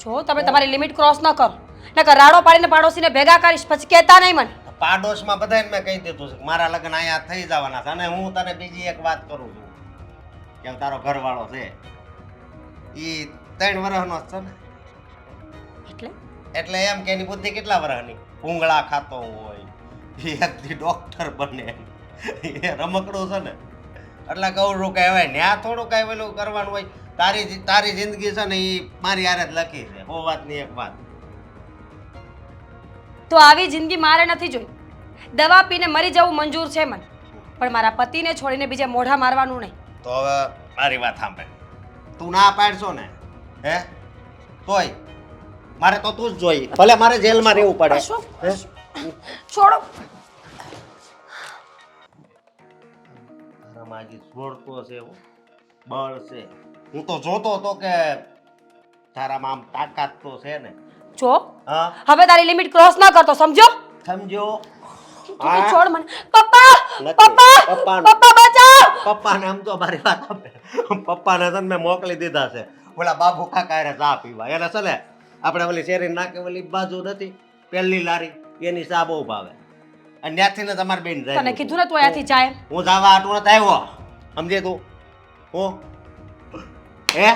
જો તમે તમારી લિમિટ ક્રોસ ન કરો, નકર રાડો પાડીને પાડોશીને ભેગા કરીશ, પછી કહેતા નહીં મને. પાડોશમાં બધાને મેં કહી દીધું છે કે મારા લગ્ન અહીંયા થઈ જવાના છે. અને હું તને બીજી એક વાત કરું છું કે તારો ઘરવાળો છે એ 3 વર્ષનો જ છે ને. એટલે એટલે એમ કે એની બુદ્ધિ કેટલા વર્ષની? ભૂંગળા ખાતો હોય, એ એકથી ડોક્ટર બને, એ રમકડું છે ને. એટલે કહું છું કે હવે ન્યા થોડું કાંઈ પેલું કરવાનું હોય. તારી જિંદગી છે ને એ મારી હારે જ લખી છે. હો વાતની એક વાત. તો આવી જિંદગી મારે નથી જોઈ. દવા પીને મરી જવું મંજૂર છે મને, પણ મારા પતિને છોડીને બીજે મોઢા મારવાનું નહીં. તો હવે મારી વાત સાંભળ. તું ના પાડશો ને હે તોય મારે તો તું જ જોઈ. ભલે મારે જેલમાં રહેવું પડે. અશોક, હે? છોડો. તારામાં હજી છોડતો છે હો. બળ છે. હું તો જોતો હતો કે તારામાં આમ તાકાત તો છે ને. જો હા હવે તારી લિમિટ ક્રોસ ના કરતો, સમજો? સમજો. તું છોડ મને. પપ્પા, નથી. પપ્પા, પપ્પાનું. પપ્પા બચાવ. પપ્પાને આમ તો મારી વાત આપે. પપ્પાને છે ને મેં મોકલી દીધા છે ઓલા બાબુ કાકા હારે ચા પીવા. એને છે ને આપણે ઓલી શેરી નાકે ઓલી બાજુ નથી પહેલી લારી એની ચા બહુ ભાવે. અને ત્યાંથી ને તમારી બેન જાય. તને કીધું ને તું અહીંયાથી જાય. હું જવા આટલું નથી આવ્યો. સમજે તું? હું હે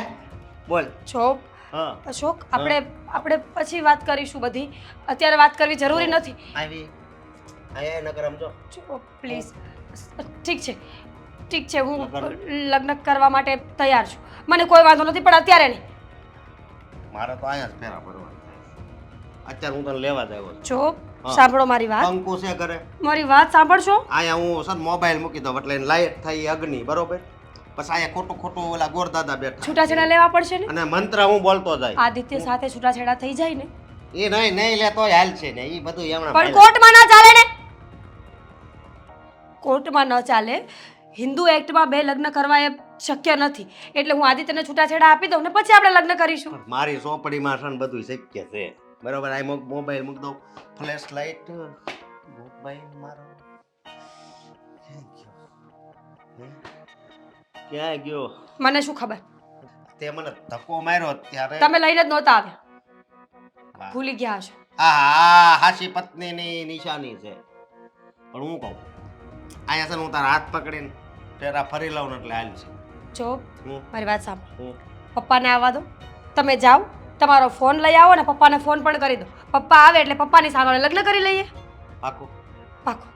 બોલ. જો હા અશોક, આપણે પછી વાત કરીશું બધી. અત્યારે વાત કરવી જરૂરી નથી. આવી આયા નકર સમજો. જો પ્લીઝ. ઠીક છે હું લગ્ન કરવા માટે તૈયાર છું. મને કોઈ વાંધો નથી, પણ અત્યારે નહીં. મારે તો અહીંયા જ ફેરા પડવા. અત્યારે હું તને લેવા જ આવ્યો છું. જો હા. સાંભળો મારી વાત. કંકુ છે ઘરે. મારી વાત સાંભળશો? અહીંયા હું સર મોબાઈલ મૂકી દઉં એટલે લાઈટ થઈ અગ્નિ બરોબર. પછી અહીંયા ખોટું ઓલા ગોરદાદા બેઠા છૂટાછેડા લેવા પડશે ને. અને મંત્ર હું બોલતો જાય. આદિત્ય સાથે છૂટાછેડા થઈ જાય ને, એ નહીં લે તોય હાલ છે ને. એ બધું એમણે પણ કોર્ટમાં ના ચાલે ને. કોર્ટમાં ન ચાલે. હિન્દુ એક્ટમાં બે લગ્ન કરવા એ શક્ય નથી. એટલે હું આદિત્યને છૂટાછેડા આપી દઉં ને પછી આપણે લગ્ન કરીશું. મારી ચોપડીમાં છે ને બધું શક્ય છે બરોબર. આ મોબાઈલ મૂકી દઉં. ફ્લેશ લાઈટ મોબાઈલ મારો ક્યાં ગયો? મને શું ખબર? તે મને ધક્કો માર્યો ત્યારે તમે લઈને જ નહોતા આવ્યા. ભૂલી ગયા હશો. હા હાસી પત્નીની નિશાની છે. પણ હું કહું અહીંયા છે ને હું તારા હાથ પકડીને તેરા ફરી લઉં ને એટલે હાલ છે. જો હું મારી વાત સાંભળો. હું પપ્પાને આવવા દો. તમે જાઓ, તમારો ફોન લઈ આવો ને પપ્પાને ફોન પણ કરી દો. પપ્પા આવે એટલે પપ્પાની સામે લગ્ન કરી લઈએ. પાકું? પાકું.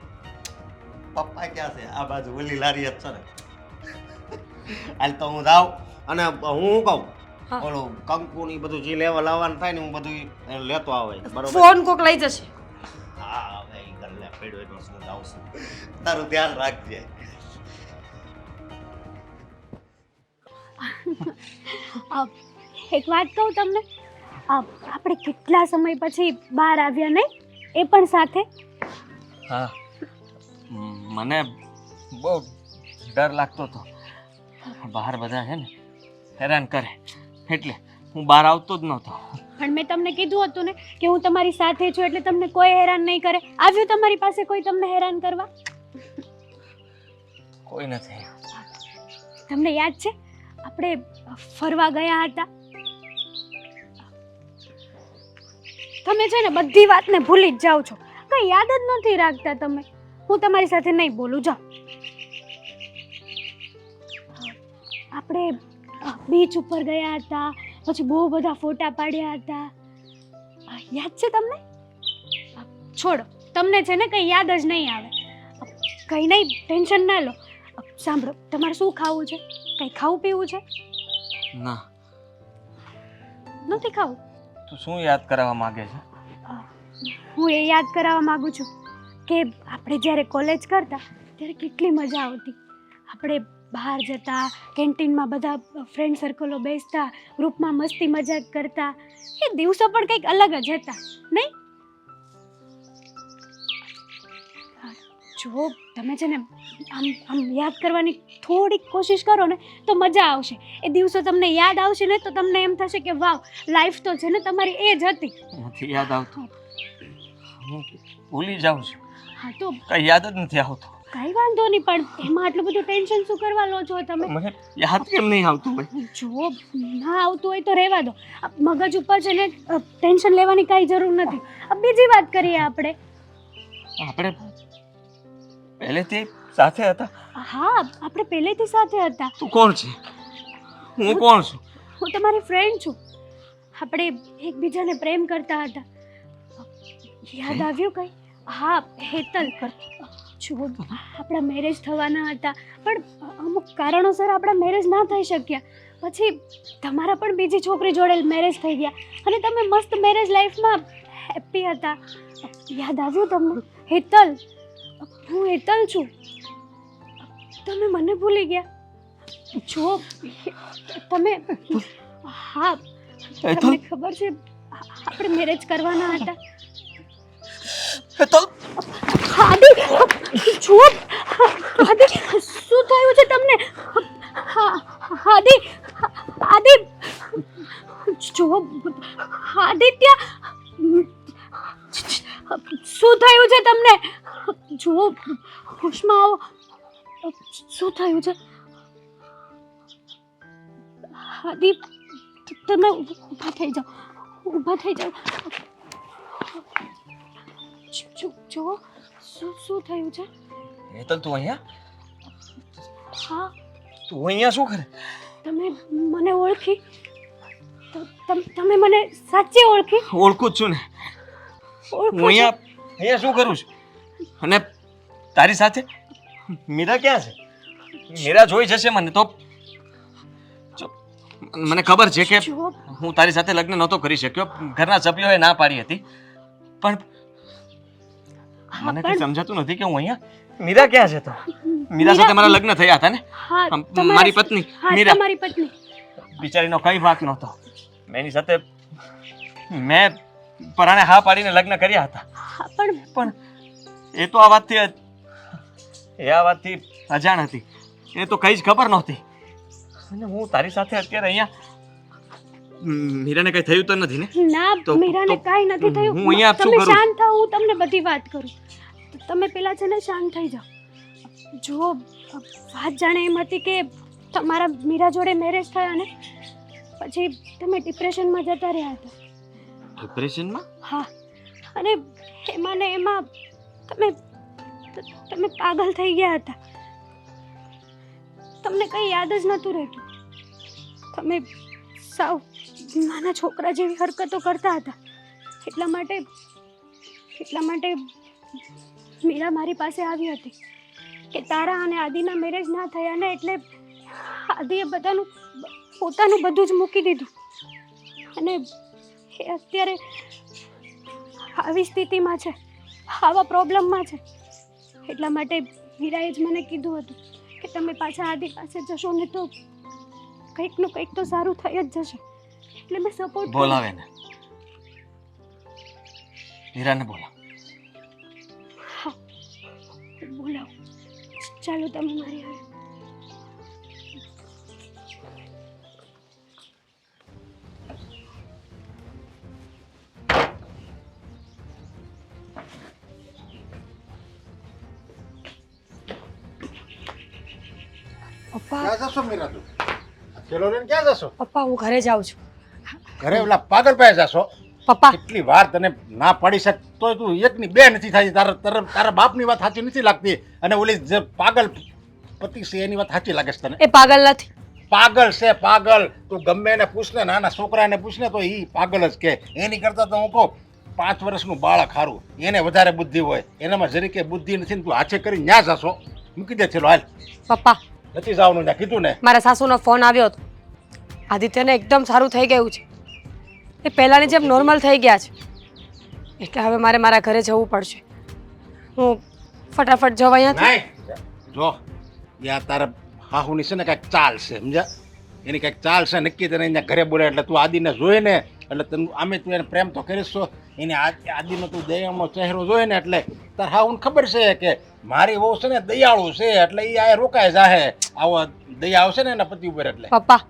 પપ્પા ક્યાં છે? આ બાજુ ઓલી લારી જ છે ને. હાલ તો હું જાઉં અને હું કહું હા. ઓલું કંકુ ની બધું જે લેવા લાવવાનું થાય ને હું બધું લેતો આવે બરોબર. ફોન કોક લઈ જશે. હા હવે ઈ ગલ્લે પડ્યો એટલે હું જાઉં છું. તારું ધ્યાન રાખજે. એક વાત કહું તમને, આપણે કેટલા સમય પછી બહાર આવ્યા નહીં, એ પણ સાથે. હા, મને બહુ ડર લાગતો હતો. બહાર બધા છે ને હેરાન કરે એટલે હું બહાર આવતો જ નહોતો. પણ મેં તમને કીધું હતું ને કે હું તમારી સાથે છું એટલે તમને કોઈ હેરાન નહીં કરે. આવ્યું તમારી પાસે કોઈ તમને હેરાન કરવા? કોઈ નથી. તમને યાદ છે આપણે ફરવા ગયા હતા? તમે છે ને બધી વાતને ભૂલી જ જાઓ છો, કંઈ યાદ જ નથી રાખતા તમે. હું તમારી સાથે નહીં બોલું, જાઓ. આપણે બીચ ઉપર ગયા હતા, પછી બહુ બધા ફોટા પાડ્યા હતા. યાદ છે તમને? છોડો, તમને છે ને કંઈ યાદ જ નહીં આવે. કંઈ નહીં, ટેન્શન ના લો. સાંભળો, તમારે શું ખાવું છે? કંઈ ખાવું પીવું છે? ના. નથી ખાવું? તું શું યાદ કરાવવા માંગે છે? હું એ યાદ કરાવવા માંગુ છું કે આપણે જ્યારે કોલેજ કરતા ત્યારે કેટલી મજા આવતી. આપણે બહાર જતા, કેન્ટીનમાં બધા ફ્રેન્ડ સર્કલો બેસતા, ગ્રુપમાં મસ્તી મજાક કરતા. એ દિવસો પણ કંઈક અલગ જ હતા નહીં? જો તમે છે ને આમ યાદ કરવાની થોડીક કોશિશ કરો ને તો મજા આવશે. એ દિવસો તમને યાદ આવશે ને તો તમને એમ થશે કે વાવ, લાઈફ તો છે ને તમારી એ જ હતી. નથી યાદ આવતું. હું ભૂલી જાઉં છું. હા તો કઈ યાદ જ નથી આવતું. કઈ વાંધો નહીં, પણ એમાં આટલું બધું ટેન્શન શું કરવા લો છો તમે? મને યાદ કેમ નહીં આવતું ભાઈ? જો ના આવતું હોય તો રહેવા દો. મગજ ઉપર છે ને ટેન્શન લેવાની કાંઈ જરૂર નથી. બીજી વાત કરીએ આપણે. આપણે પહેલેથી સાથે હતા. હા, આપણે પહેલેથી સાથે હતા. તું કોણ છે? હું કોણ છું? હું તમારી ફ્રેન્ડ છું. આપણે એકબીજાને પ્રેમ કરતા હતા. યાદ આવ્યું કઈ? હા, હેતલ. જો આપણા મેરેજ થવાના હતા પણ અમુક કારણોસર આપણા મેરેજ ના થઈ શક્યા પછી તમારા પણ બીજી છોકરી જોડે મેરેજ થઈ ગયા અને તમે મસ્ત મેરેજ લાઈફમાં હેપી હતા. યાદ આવ્યું તમને? હેતલ, હું હેતલ છું. તમે મને ભૂલી ગયા? જો તમે હા તમને ખબર છે આપણે મેરેજ કરવાના હતા. આદિ જો આદિ શું થયું છે તમને? આદિ આદિ જો આદિત્ય શું થયું છે તમને? જો હોશમાં આવો. શું થયું છે? આદિ તમે ઊભા થઈ જાઓ, ઊભા થઈ જાઓ. જો શું થયું છે? હેતલ તું અહીંયા? હા તું અહીંયા શું કરે? તમે મને ઓળખી? તમે મને સાચી ઓળખી? ઓળખું જ છું ને. હું ઓળખો છો? અહીંયા શું કરું છું? અને તારી સાથે મીરા ક્યાં છે? મીરા જોઈ જશે મને તો. મને ખબર છે કે જો હું તારી સાથે લગ્ન નહોતો કરી શક્યો, ઘરના સભ્યોએ ના પાડી હતી, પણ મને કઈ સમજાતું નથી કે હું અહીંયા. મીરા ક્યાં છે? તો મીરા સાથે મારા લગ્ન થયા હતા ને? હા મારી પત્ની હા મીરા. તમારી પત્ની. બિચારીનો કઈ વાંક નહોતો. મેં એની સાથે પરાણે હા પાડીને લગ્ન કર્યા હતા. હા પણ એ તો આ વાતથી અજાણ હતી. એ તો કઈ જ ખબર નહોતી. અને હું તારી સાથે અત્યારે અહીંયા મીરાને કઈ થયું તો નથી ને? ના તો- મીરાને તો કાંઈ નથી થયું. હું અહીંયા શું તમે કરું? શાંત થાઓ, હું તમને બધી વાત કરું. તમે પેલા છે ને શાંત થઈ જાઓ. જો વાત જાણે એમ હતી કે તમારા મીરા જોડે મેરેજ થયા ને પછી તમે ડિપ્રેશનમાં જતા રહ્યા હતા. ડિપ્રેશનમાં? હા અને એમાં ને એમાં તમે પાગલ થઈ ગયા હતા. તમને કંઈ યાદ જ નહોતું રહેતું. તમે સાવ નાના છોકરા જેવી હરકતો કરતા હતા. એટલા માટે મીરા મારી પાસે આવી હતી કે તારા અને આદિના મેરેજ ના થયા ને એટલે આદિએ પોતાનું બધું જ મૂકી દીધું અને એ અત્યારે આવી સ્થિતિમાં છે, આવા પ્રોબ્લેમમાં છે. એટલા માટે મીરાએ જ મને કીધું હતું કે તમે પાછા આદિ પાસે જશો ને તો કંઈકનું કંઈક તો સારું થઈ જ જશે. એટલે મેં સપોર્ટ બોલાવે ને. મીરાને બોલાવ. બોલાવો. ચાલો તમે મારી હારે. પપ્પા ક્યાં જશો મીરા તું? થેલો લઈને ક્યાં જશો? પપ્પા હું ઘરે જાઉં છું. ઘરે ઓલા પાગલ પાસે જશો? પપ્પા કેટલી વાર તને ના પાડી શક તોય તું એકની બે નથી થાય. તારા બાપની વાત સાચી નથી લાગતી અને ઓલી જે પાગલ પતિ છે એની વાત સાચી લાગે છે તને? એ પાગલ નથી. પાગલ છે પાગલ. તું ગમે એને પૂછ ને, નાના છોકરાને પૂછ ને તો એ પાગલ જ કે. એની કરતાં તો હું કહું 5 વર્ષનું બાળક હારું, એને વધારે બુદ્ધિ હોય. એનામાં જરી કે બુદ્ધિ નથી ને તું હાથે કરી ન્યા જશો? મૂકી દે ચલો હાલ. પપ્પા નથી જવાનું ત્યાં કીધું ને. મારા સાસુનો ફોન આવ્યો હતો. આદિત્યને એકદમ સારું થઈ ગયું છે. એ પહેલાંની જેમ નોર્મલ થઈ ગયા છે. એટલે હવે મારે મારા ઘરે જવું પડશે. હું ફટાફટ જવા અહીંયાથી. નહીં જો યા તારા હાહુની છે ને કાંઈક ચાલ છે સમજ્યા? એની કાંઈક ચાલ છે નક્કી. તને અહીંયા ઘરે બોલે એટલે તું આદિને જોઈ ને એટલે તને આમે તું એને પ્રેમ તો કરીશ છો. એને આદિનો તું દયાળનો ચહેરો જોઈ ને એટલે તાર હાહુને ખબર છે કે મારી વહુ છે ને દયાળુ છે એટલે એ આ રોકાય જાહે. આવો દયા આવશે ને એના પતિ ઉપર એટલે. પપ્પા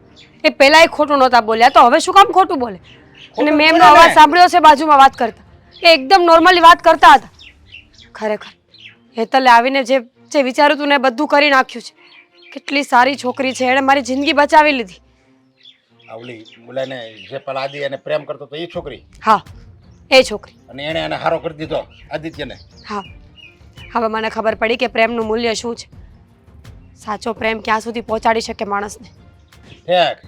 એ પહેલાંય ખોટું નહોતા બોલ્યા તો હવે શું કામ ખોટું બોલે? અને મેં એમનો બોલે ને. અવાજ સાંભળ્યો છે બાજુમાં વાત કરતા. એ એકદમ નોર્મલી વાત કરતા હતા. ખરેખર હેતલે આવીને જે વિચાર્યું હતું ને એ બધું કરી નાખ્યું છે. કેટલી સારી છોકરી છે, એણે મારી જિંદગી બચાવી લીધી. આવલી બોલાને જે પેલા આદિ એને પ્રેમ કરતો તો એ છોકરી હા એ છોકરી. અને એને એને હારો કરી દીધો આદિત્યને. હા હવે મને ખબર પડી કે પ્રેમનું મૂલ્ય શું છે. સાચો પ્રેમ ક્યાં સુધી પહોંચાડી શકે માણસને. ઠેક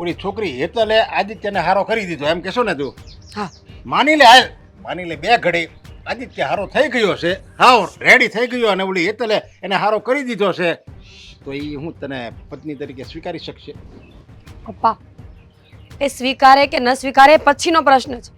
ઓલી છોકરી હેતલે આદિત્યને હારો કરી દીધો એમ કહેશો ને તું? હા માની લે હાલ, માની લે 2 ઘડી આદિત્ય હારો થઈ ગયો છે, હાવ રેડી થઈ ગયો, અને ઓલી હેતલે એને હારો કરી દીધો છે, તો એ હું તને પત્ની તરીકે સ્વીકારી શકશે? પપ્પા એ સ્વીકારે કે ન સ્વીકારે એ પછીનો પ્રશ્ન છે,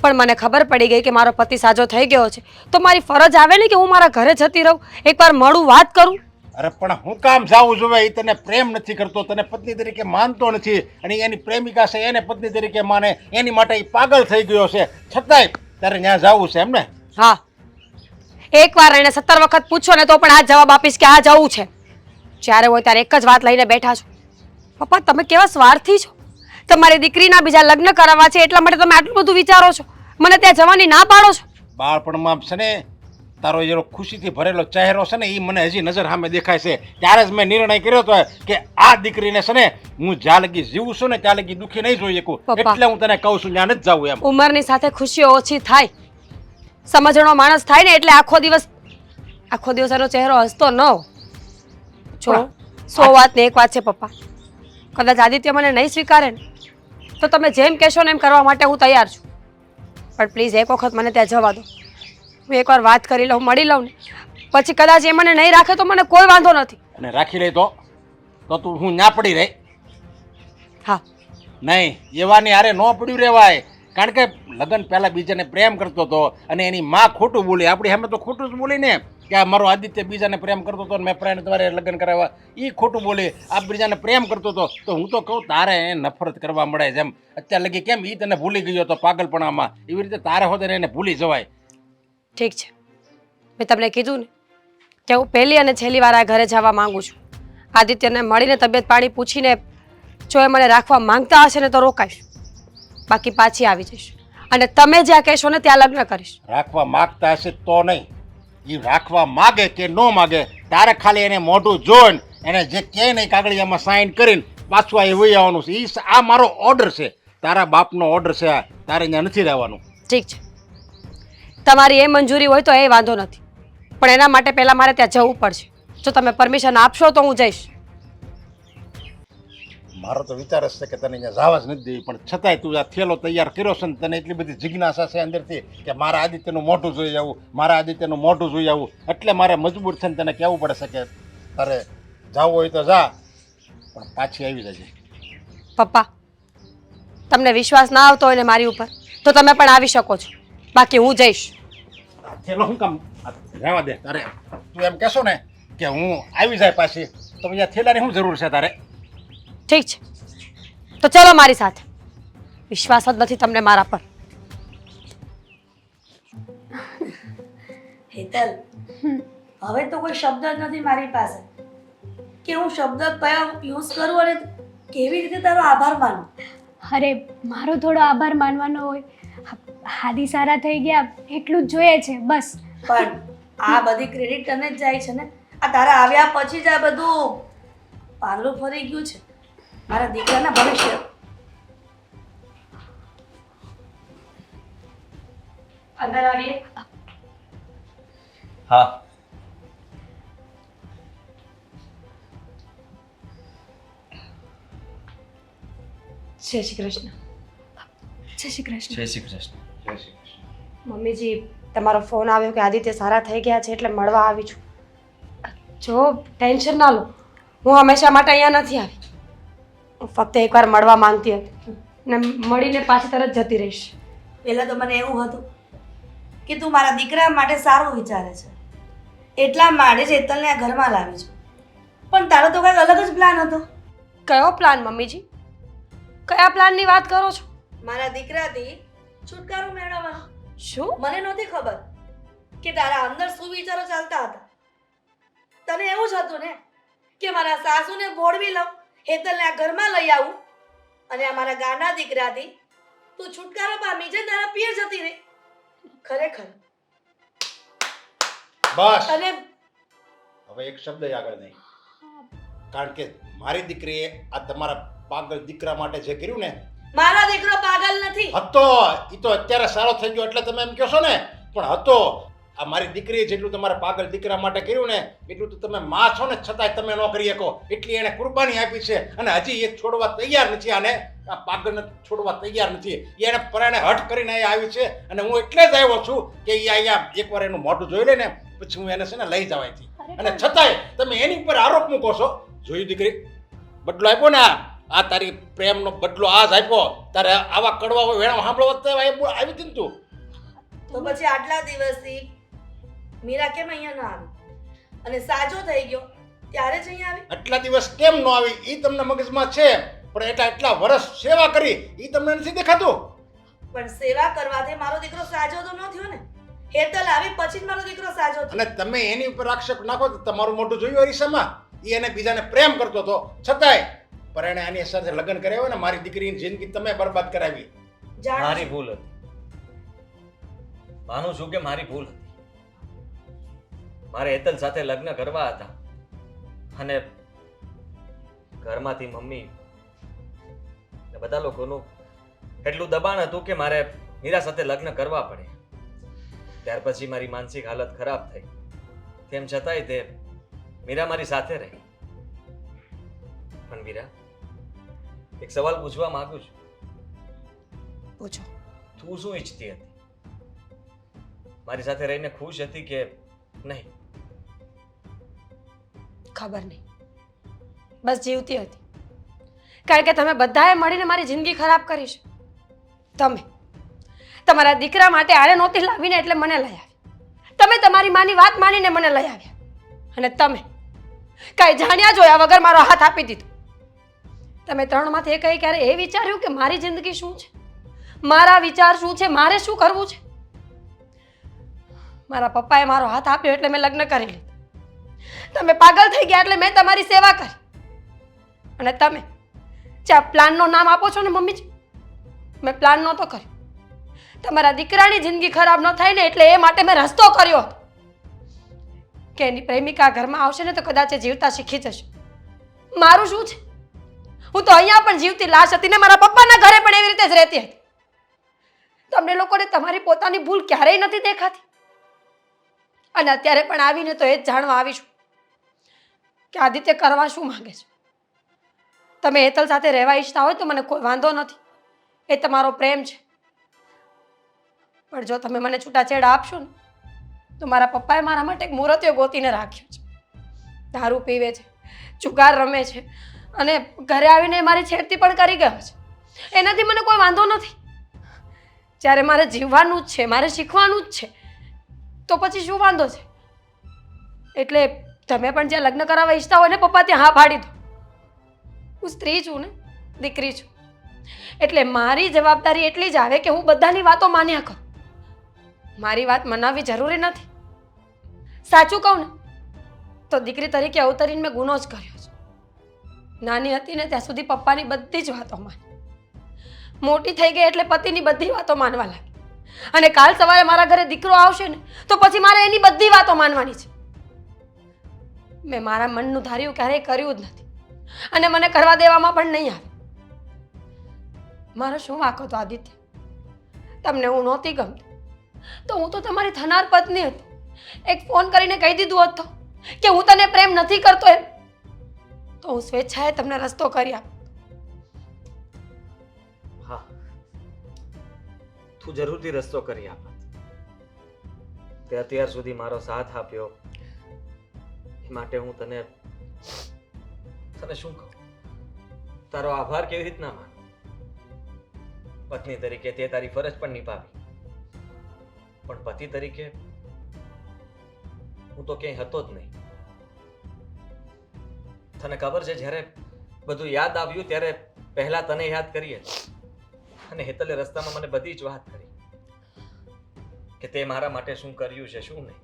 પણ મને ખબર પડી ગઈ કે મારો પતિ સાજો થઈ ગયો છે, તો મારી ફરજ આવે ને કે હું મારા ઘરે જતી રહું, એકવાર મળું, વાત કરું. અરે પણ હું કામ જાવું જોવે? એ તને પ્રેમ નથી કરતો, તને પત્ની તરીકે માનતો નથી, અને એની પ્રેમિકા છે એને પત્ની તરીકે માને, એની માટે એ પાગલ થઈ ગયો છે, છતાંય તારે ત્યાં જાવું છે એમ ને? હા, એકવાર એને 17 વખત પૂછો ને તો પણ આ જવાબ આપીશ કે આ જવું છે. જ્યારે હોય ત્યારે એક જ વાત લઈને બેઠા છો. પપ્પા તમે કેવા સ્વાર્થી છો, તમારી દીકરીના બીજા લગ્ન કરાવવા છે એટલા માટે તમે આટલું બધું વિચારો છો, મને ત્યાં જવાની ના પાડો છો. બાળપણમાં છે ને તારો જે ખુશીથી ભરેલો ચહેરો છે ને એ મને હજી નજર સામે દેખાય છે. ત્યારે જ મેં નિર્ણય કર્યો હતો કે આ દીકરીને છે ને હું જ્યાં લગી જીવું છું ને ત્યાં લગી દુઃખી નહીં જોઈ શકું, પપ્પા. એટલે હું તને કહું છું ત્યાં નથી જવું એમ. ઉંમરની સાથે ખુશીઓ ઓછી થાય, સમજણો માણસ થાય ને એટલે આખો દિવસ એનો ચહેરો હસતો ન હોય. જો 100 વાત ને એક વાત છે પપ્પા, કદાચ આદિત્ય મને નહીં સ્વીકારે ને તો તમે જેમ કહેશો ને એમ કરવા માટે હું તૈયાર છું, પણ પ્લીઝ એક વખત મને ત્યાં જવા દો. હું એકવાર વાત કરી લઉં, મળી લઉં ને પછી કદાચ એ મને નહીં રાખે તો મને કોઈ વાંધો નથી. અને રાખી લે તો તું હું ના પડી રહી? હા, નહીં, એવાની હારે ન પડ્યું રહેવાય, કારણ કે લગ્ન પહેલા બીજાને પ્રેમ કરતો હતો અને એની માં ખોટું બોલી, આપણી સામે તો ખોટું જ બોલી ને કે આ મારો આદિત્ય બીજાને પ્રેમ કરતો હતો, મેં પ્રેમ તમારે લગ્ન કરાવવા, એ ખોટું બોલી. આ બીજાને પ્રેમ કરતો હતો તો હું તો કહું તારે એને નફરત કરવા મળે, જેમ અત્યાર લગી કેમ એ તને ભૂલી ગયો હતો પાગલપણામાં, એવી રીતે તારે હોતે એને ભૂલી જવાય. ઠીક છે, મેં તમને કીધું ને કે હું પહેલી અને છેલ્લી વાર આ ઘરે જવા માંગુ છું. આદિત્યને મળીને તબિયત પાણી પૂછીને જો એ મને રાખવા માંગતા હશે ને તો રોકાઈશ, બાકી પાછી આવી જઈશ, અને તમે જ્યાં કહેશો ને ત્યાં લગ્ન કરીશ. રાખવા માગતા હશે તો નહીં, એ રાખવા માગે કે ન માગે તારે ખાલી એને મોઢું જોઈને એને જે કહે ને કાગળિયામાં સાઈન કરીને પાછું આ વહી આવવાનું છે. આ મારો ઓર્ડર છે, તારા બાપનો ઓર્ડર છે, આ તારે અહીંયા નથી રહેવાનું. ઠીક છે, તમારી એ મંજૂરી હોય તો એ વાંધો નથી, પણ એના માટે પહેલાં મારે ત્યાં જવું પડશે. જો તમે પરમિશન આપશો તો હું જઈશ. મારો તો વિચાર જ છે કે તને અહીંયા જવા જ નથી દેવી, પણ છતાંય તું આ થેલો તૈયાર કર્યો છે ને તને એટલી બધી જિજ્ઞાસા છે અંદરથી કે મારા આદિત્યનું મોઢું જોઈ આવું, મારા આદિત્યનું મોઢું જોઈ આવું, એટલે મારે મજબૂર થઈને તને કહેવું પડે છે કે તારે જવું હોય તો જા, પણ પાછી આવી જજે. પપ્પા તમને વિશ્વાસ ના આવતો હોય ને મારી ઉપર તો તમે પણ આવી શકો છો, બાકી હું જઈશ. થેલો શું કામ રહેવા દે? તારે તું એમ કહેશો ને કે હું આવી જાય પાછી તો અહીંયા થેલાની શું જરૂર છે તારે? ઠીક છે, તો ચલો મારી સાથે. વિશ્વાસ જ નથી તમને મારા પર. હેતલ, હવે તો કોઈ શબ્દ જ નથી મારી પાસે કે હું શબ્દ કયા યુઝ કરું અને કેવી રીતે તારો આભાર માનું. અરે મારો થોડો આભાર માનવાનો હોય, હાદી સારા થઈ ગયા એટલું જ જોઈએ છે બસ. પણ આ બધી ક્રેડિટ તને જ જાય છે ને, આ તારા આવ્યા પછી જ આ બધું પાગલું ફરી ગયું છે મારા દીકરાના ભવિષ્ય. અંદર આવીએ. હા, જય શ્રી કૃષ્ણ. જય શ્રી કૃષ્ણ. જય શ્રી કૃષ્ણ. મમ્મીજી તમારો ફોન આવ્યો કે આદિત્ય સારા થઈ ગયા છે એટલે મળવા આવી છું. જો ટેન્શન ના લો, હું હંમેશા માટે અહીંયા નથી આવી, હું ફક્ત એકવાર મળવા માંગતી હતી ને મળીને પાછી તરત જતી રહીશ. પહેલાં તો મને એવું હતું કે તું મારા દીકરા માટે સારું વિચારે છે એટલા માટે જ હેતલને આ ઘરમાં લાવી છું, પણ તારો તો કંઈક અલગ જ પ્લાન હતો. કયો પ્લાન મમ્મીજી? કયા પ્લાનની વાત કરો છો? મારા દીકરાથી છુટકારો મેળવવાનો. શું? મને નહોતી ખબર કે તારા અંદર શું વિચારો ચાલતા હતા. તને એવું જ હતું ને કે મારા સાસુને બોળવી લઉં, હેતલને આ ઘરમાં લઈ આવું અને આ મારા ગાંડા દીકરાથી તું છુટકારો પામી જાય, તારા પિયર જતી રહે. ખરેખર બસ અને હવે એક શબ્દ આગળ નહીં, કારણ કે મારી દીકરીએ આ તમારા પાગલ દીકરા માટે જે કર્યું ને. મારા દીકરો પાગલ નથી. હતો, એ તો અત્યારે સારો થઈ ગયો એટલે તમે એમ કહો છો ને, પણ હતો. આ મારી દીકરીએ જેટલું તમારા પાગલ દીકરા માટે કર્યું ને એટલું તો તમે માં છો ને છતાંય તમે ન કરી શકો એટલી એને કુરબાની આપી છે અને હજી એ છોડવા તૈયાર નથી આને આ પાગલને છોડવા તૈયાર નથી એને પરાણે હઠ કરીને અહીંયા આવી છે અને હું એટલે જ આવ્યો છું કે એ અહીંયા એકવાર એનું મોઢું જોઈ લે ને પછી હું એને છે ને લઈ જવાયથી અને છતાંય તમે એની ઉપર આરોપ મૂકો છો જોયું દીકરી બદલો આપ્યો ને આ તારી પ્રેમનો બદલો આજ આપ્યો તારે આવા કડવા વેણા સાંભળવા આવી હતી ને તું તો પછી આટલા દિવસથી મીરા કેમ અહીંયા ન આવી અને સાજો થઈ ગયો ત્યારે જ અહીંયા આવી? આટલા દિવસ કેમ ન આવી એ તમને મગજમાં છે પણ એટલા વર્ષ સેવા કરી એ તમને નથી દેખાતું? પણ સેવા કરવાથી મારો દીકરો સાજો તો ન થયો ને. હેતલ આવી પછી જ મારો દીકરો સાજો થયો. અને તમે એની ઉપર આક્ષેપ નાખો તો તમારું મોઢું જોયું અરીસામાં એ એને બીજાને પ્રેમ કરતો હતો છતાંય પણ એને આની સાથે લગ્ન કરાવ્યો ને મારી દીકરીની જિંદગી તમે બરબાદ કરાવી. મારી ભૂલ હતી, માનું છું કે મારી ભૂલ હતી. મારે હેતલ સાથે લગ્ન કરવા હતા અને ઘરમાંથી મમ્મી ને બધા લોકોનું એટલું દબાણ હતું કે મારે મીરા સાથે લગ્ન કરવા પડે. ત્યાર પછી મારી માનસિક હાલત ખરાબ થઈ. તેમ છતાંય તે મીરા મારી સાથે રહી. પણ મીરા, એક સવાલ પૂછવા માંગુ છું. પૂછો. તું શું ઈચ્છતી હતી? મારી સાથે રહીને ખુશ હતી કે નહીં? ખબર નહીં, બસ જીવતી હતી. કારણ કે તમે બધાએ મળીને મારી જિંદગી ખરાબ કરી છે. તમે તમારા દીકરા માટે આને નહોતી લાવીને એટલે મને લઈ આવી. તમે તમારી માની વાત માનીને મને લઈ આવ્યા અને તમે કાંઈ જાણ્યા જોયા વગર મારો હાથ આપી દીધો. તમે ત્રણમાંથી એક ક્યારે એ વિચાર્યું કે મારી જિંદગી શું છે, મારા વિચાર શું છે, મારે શું કરવું છે? મારા પપ્પાએ મારો હાથ આપ્યો એટલે મેં લગ્ન કરી લીધું. તમે પાગલ થઈ ગયા એટલે મેં તમારી સેવા કરી. અને તમે જે પ્લાનનું નામ આપો છો ને મમ્મીજી, મેં પ્લાન નહોતો કર્યો. તમારા દીકરાની જિંદગી ખરાબ ન થાય ને એટલે એ માટે મેં રસ્તો કર્યો હતો કે એની પ્રેમિકા ઘરમાં આવશે ને તો કદાચ એ જીવતા શીખી જશે. મારું શું છે? હું તો અહીંયા પણ જીવતી લાશ હતી ને મારા પપ્પાના ઘરે પણ એવી રીતે જ રહેતી હતી. તમને લોકોને તમારી પોતાની ભૂલ ક્યારેય નથી દેખાતી. અને અત્યારે પણ આવીને તો એ જ જાણવા આવીશું કે આદિત્ય કરવા શું માંગે છે. તમે હેતલ સાથે રહેવા ઈચ્છતા હોય તો મને કોઈ વાંધો નથી, એ તમારો પ્રેમ છે. પણ જો તમે મને છૂટાછેડા આપશો ને તો મારા પપ્પાએ મારા માટે એક મૂર્તિઓ ગોતીને રાખ્યો છે. દારૂ પીવે છે, જુગાર રમે છે અને ઘરે આવીને મારી છેડતી પણ કરી ગયો છે. એનાથી મને કોઈ વાંધો નથી. જ્યારે મારે જીવવાનું જ છે, મારે શીખવાનું જ છે તો પછી શું વાંધો છે? એટલે તમે પણ જ્યાં લગ્ન કરાવવા ઈચ્છતા હોય ને પપ્પા ત્યાં હા પાડી દો. હું સ્ત્રી છું ને, દીકરી છું, એટલે મારી જવાબદારી એટલી જ આવે કે હું બધાની વાતો માન્યા કરું. મારી વાત મનાવવી જરૂરી નથી. સાચું કહું ને તો દીકરી તરીકે અવતરીને મેં ગુનો જ કર્યો છે. નાની હતી ને ત્યાં સુધી પપ્પાની બધી જ વાતો માની. મોટી થઈ ગઈ એટલે પતિની બધી વાતો માનવા લાગી. અને કાલ સવારે મારા ઘરે દીકરો આવશે ને તો પછી મારે એની બધી વાતો માનવાની છે. મેં મારા મનનું ધાર્યું ક્યારેય કર્યું જ નથી અને મને કરવા દેવામાં પણ નહીં આવે. મારો શું વાંક હતો આદિત્ય? તમને હું નહોતી ગમતી તો હું તો તમારી થનાર પત્ની હતી. એક ફોન કરીને કહી દીધું હોત કે હું તને પ્રેમ નથી કરતો એમ તો હું સ્વેચ્છાએ તમને રસ્તો કરી આપું. હા, તું જરૂરથી રસ્તો કરી આપત. તે અત્યાર સુધી મારો સાથ આપ્યો એ માટે હું તને શું કહું? તારો આભાર કેવી રીતના માનું? પત્ની તરીકે તે તારી ફરજ પણ નિભાવી, પણ પતિ તરીકે હું તો ક્યાંય હતો જ નહીં. તને ખબર છે, જ્યારે બધું યાદ આવ્યું ત્યારે પહેલા તને યાદ કરીએ અને હેતલે રસ્તામાં મને બધી જ વાત કરી કે તે મારા માટે શું કર્યું છે, શું નહીં.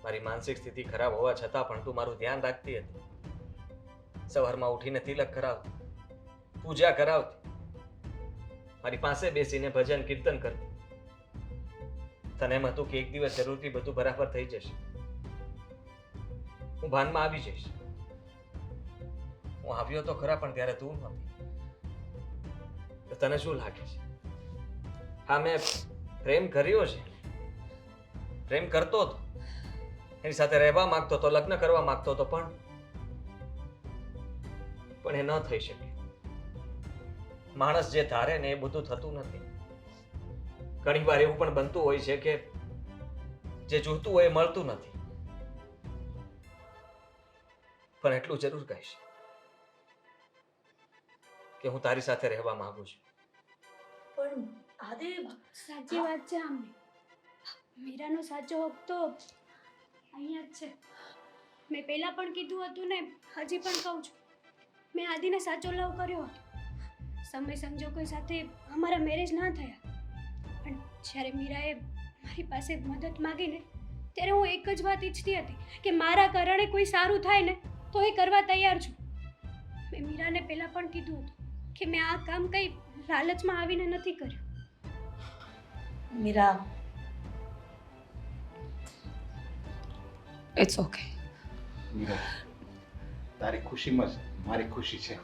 મારી માનસિક સ્થિતિ ખરાબ હોવા છતાં પણ તું મારું ધ્યાન રાખતી હતી. સવારમાં ઉઠીને તિલક કરાવતી, પૂજા કરાવતી, મારી પાસે બેસીને ભજન કીર્તન કરતી. તને એમ હતું કે એક દિવસ જરૂરથી બધું બરાબર થઈ જશે, હું ભાનમાં આવી જઈશ. હું આવ્યો તો ખરા પણ ત્યારે તું નહોતી. તને શું લાગે છે? હા, મેં પ્રેમ કર્યો છે પ્રેમ કરતો હતો, એની સાથે રહેવા માંગતો હતો, લગ્ન કરવા માંગતો હતો, પણ એ ન થઈ શકે. માણસ જે ધારે ને એ બધું થતું નથી. ઘણી વાર એવું પણ બનતું હોય છે કે જે જોઈતું હોય એ મળતું નથી. પણ એટલું જરૂર કહીશ કે હું તારી સાથે રહેવા માંગુ છું. પણ આદિ, સાચી વાત છે આમની. મીરાનો સાચો હક તો અહીંયા જ છે. મેં પહેલાં પણ કીધું હતું ને, હજી પણ કહું છું, મેં આદિને સાચો લવ કર્યો હતો. સમય સંજોગો સાથે અમારા મેરેજ ના થયા, પણ જ્યારે મીરાએ મારી પાસે મદદ માગીને ત્યારે હું એક જ વાત ઈચ્છતી હતી કે મારા કારણે કોઈ સારું થાય ને તો એ કરવા તૈયાર છું. મેં મીરાને પહેલાં પણ કીધું હતું કે મેં આ કામ કંઈ લાલચમાં આવીને નથી કર્યું. Meera, it's okay. મીરા, તારી ખુશીમાં જ મારી ખુશી છે.